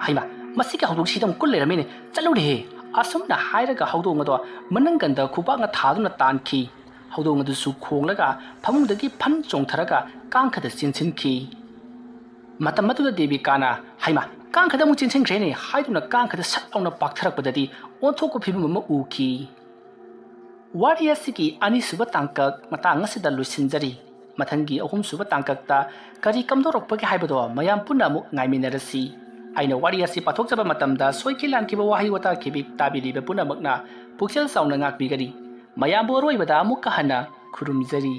Speaker 1: ꯍꯩꯃꯥ ꯃꯁꯤꯒꯤ ꯍꯧꯗꯣꯡꯁꯤꯗ ꯑꯃꯨꯛ ꯀꯨꯜ ꯂꯩꯔꯝꯃꯦꯅꯦ ꯆꯠꯂꯨꯔꯦꯍꯦ ꯑꯁꯨꯝꯅ ꯍꯥꯏꯔꯒ ꯍꯧꯗꯣꯡ ꯑꯗꯣ ꯃꯅꯪꯒꯟꯗ ꯈꯨꯄꯥꯛꯅ ꯊꯥꯗꯨꯅ ꯇꯥꯟꯈꯤ ꯍꯧꯗꯣꯡ ꯑꯗꯨꯁꯨ ꯈꯣꯡꯂꯒ ꯐꯃꯨꯡꯗꯒꯤ ꯐꯟ ꯆꯣꯡꯊꯔꯒ ꯀꯥꯡꯈꯗ ꯆꯦꯟꯁꯤꯟꯈꯤ ꯃꯇꯝ ꯑꯗꯨꯗ ꯗꯦꯕꯤꯀꯥꯅ ꯍꯩꯃꯥ ꯀꯥꯡꯈꯗ ꯑꯃꯨꯛ ꯆꯦꯟꯁꯤꯟꯈ꯭ꯔꯦꯅꯦ ꯍꯥꯏꯗꯨꯅ ꯀꯥꯡꯈꯗ ꯁꯠ ꯂꯥꯎꯅ ꯄꯥꯛꯊꯔꯛꯄꯗꯗꯤ ꯑꯣꯟꯊꯣꯛꯄ ꯐꯤꯕꯝ ꯑꯃ ꯎꯈꯤ ꯋꯥꯔꯤ ꯑꯁꯤꯒꯤ ꯑꯅꯤꯁꯨꯕ ꯇꯥꯡꯀꯛ ꯃꯇꯥꯡ ꯑꯁꯤꯗ ꯂꯣꯏꯁꯤꯟꯖꯔꯤ ꯃꯊꯪꯒꯤ ꯑꯍꯨꯝꯁꯨꯕ ꯇꯥꯡꯀꯛꯇ ꯀꯔꯤ ꯀꯝꯗꯧꯔꯛꯄꯒꯦ ꯍꯥꯏꯕꯗꯣ ꯃꯌꯥꯝ ꯄꯨꯟꯅ ꯑꯃꯨꯛ ꯉꯥꯏꯃꯤꯟꯅꯔꯁꯤ ꯑꯩꯅ ꯋꯥꯔꯤ ꯑꯁꯤ ꯄꯥꯊꯣꯛꯆꯕ ꯃꯇꯝꯗ ꯁꯣꯏꯈꯤ ꯂꯥꯟꯈꯤꯕ ꯋꯥꯍꯩ ꯋꯥꯇꯥ ꯇꯥꯕꯤꯔꯤꯕ ꯄꯨꯝꯅꯃꯛꯅ ꯄꯨꯛꯆꯦꯜ ꯆꯥꯎꯅ ꯉꯥꯛꯄꯤꯒꯅꯤ ꯃꯌꯥꯝꯕꯨ ꯑꯔꯣꯏꯕꯗ ꯑꯃꯨꯛꯀ ꯍꯟꯅ ꯈꯨꯔꯨꯝꯖꯔꯤ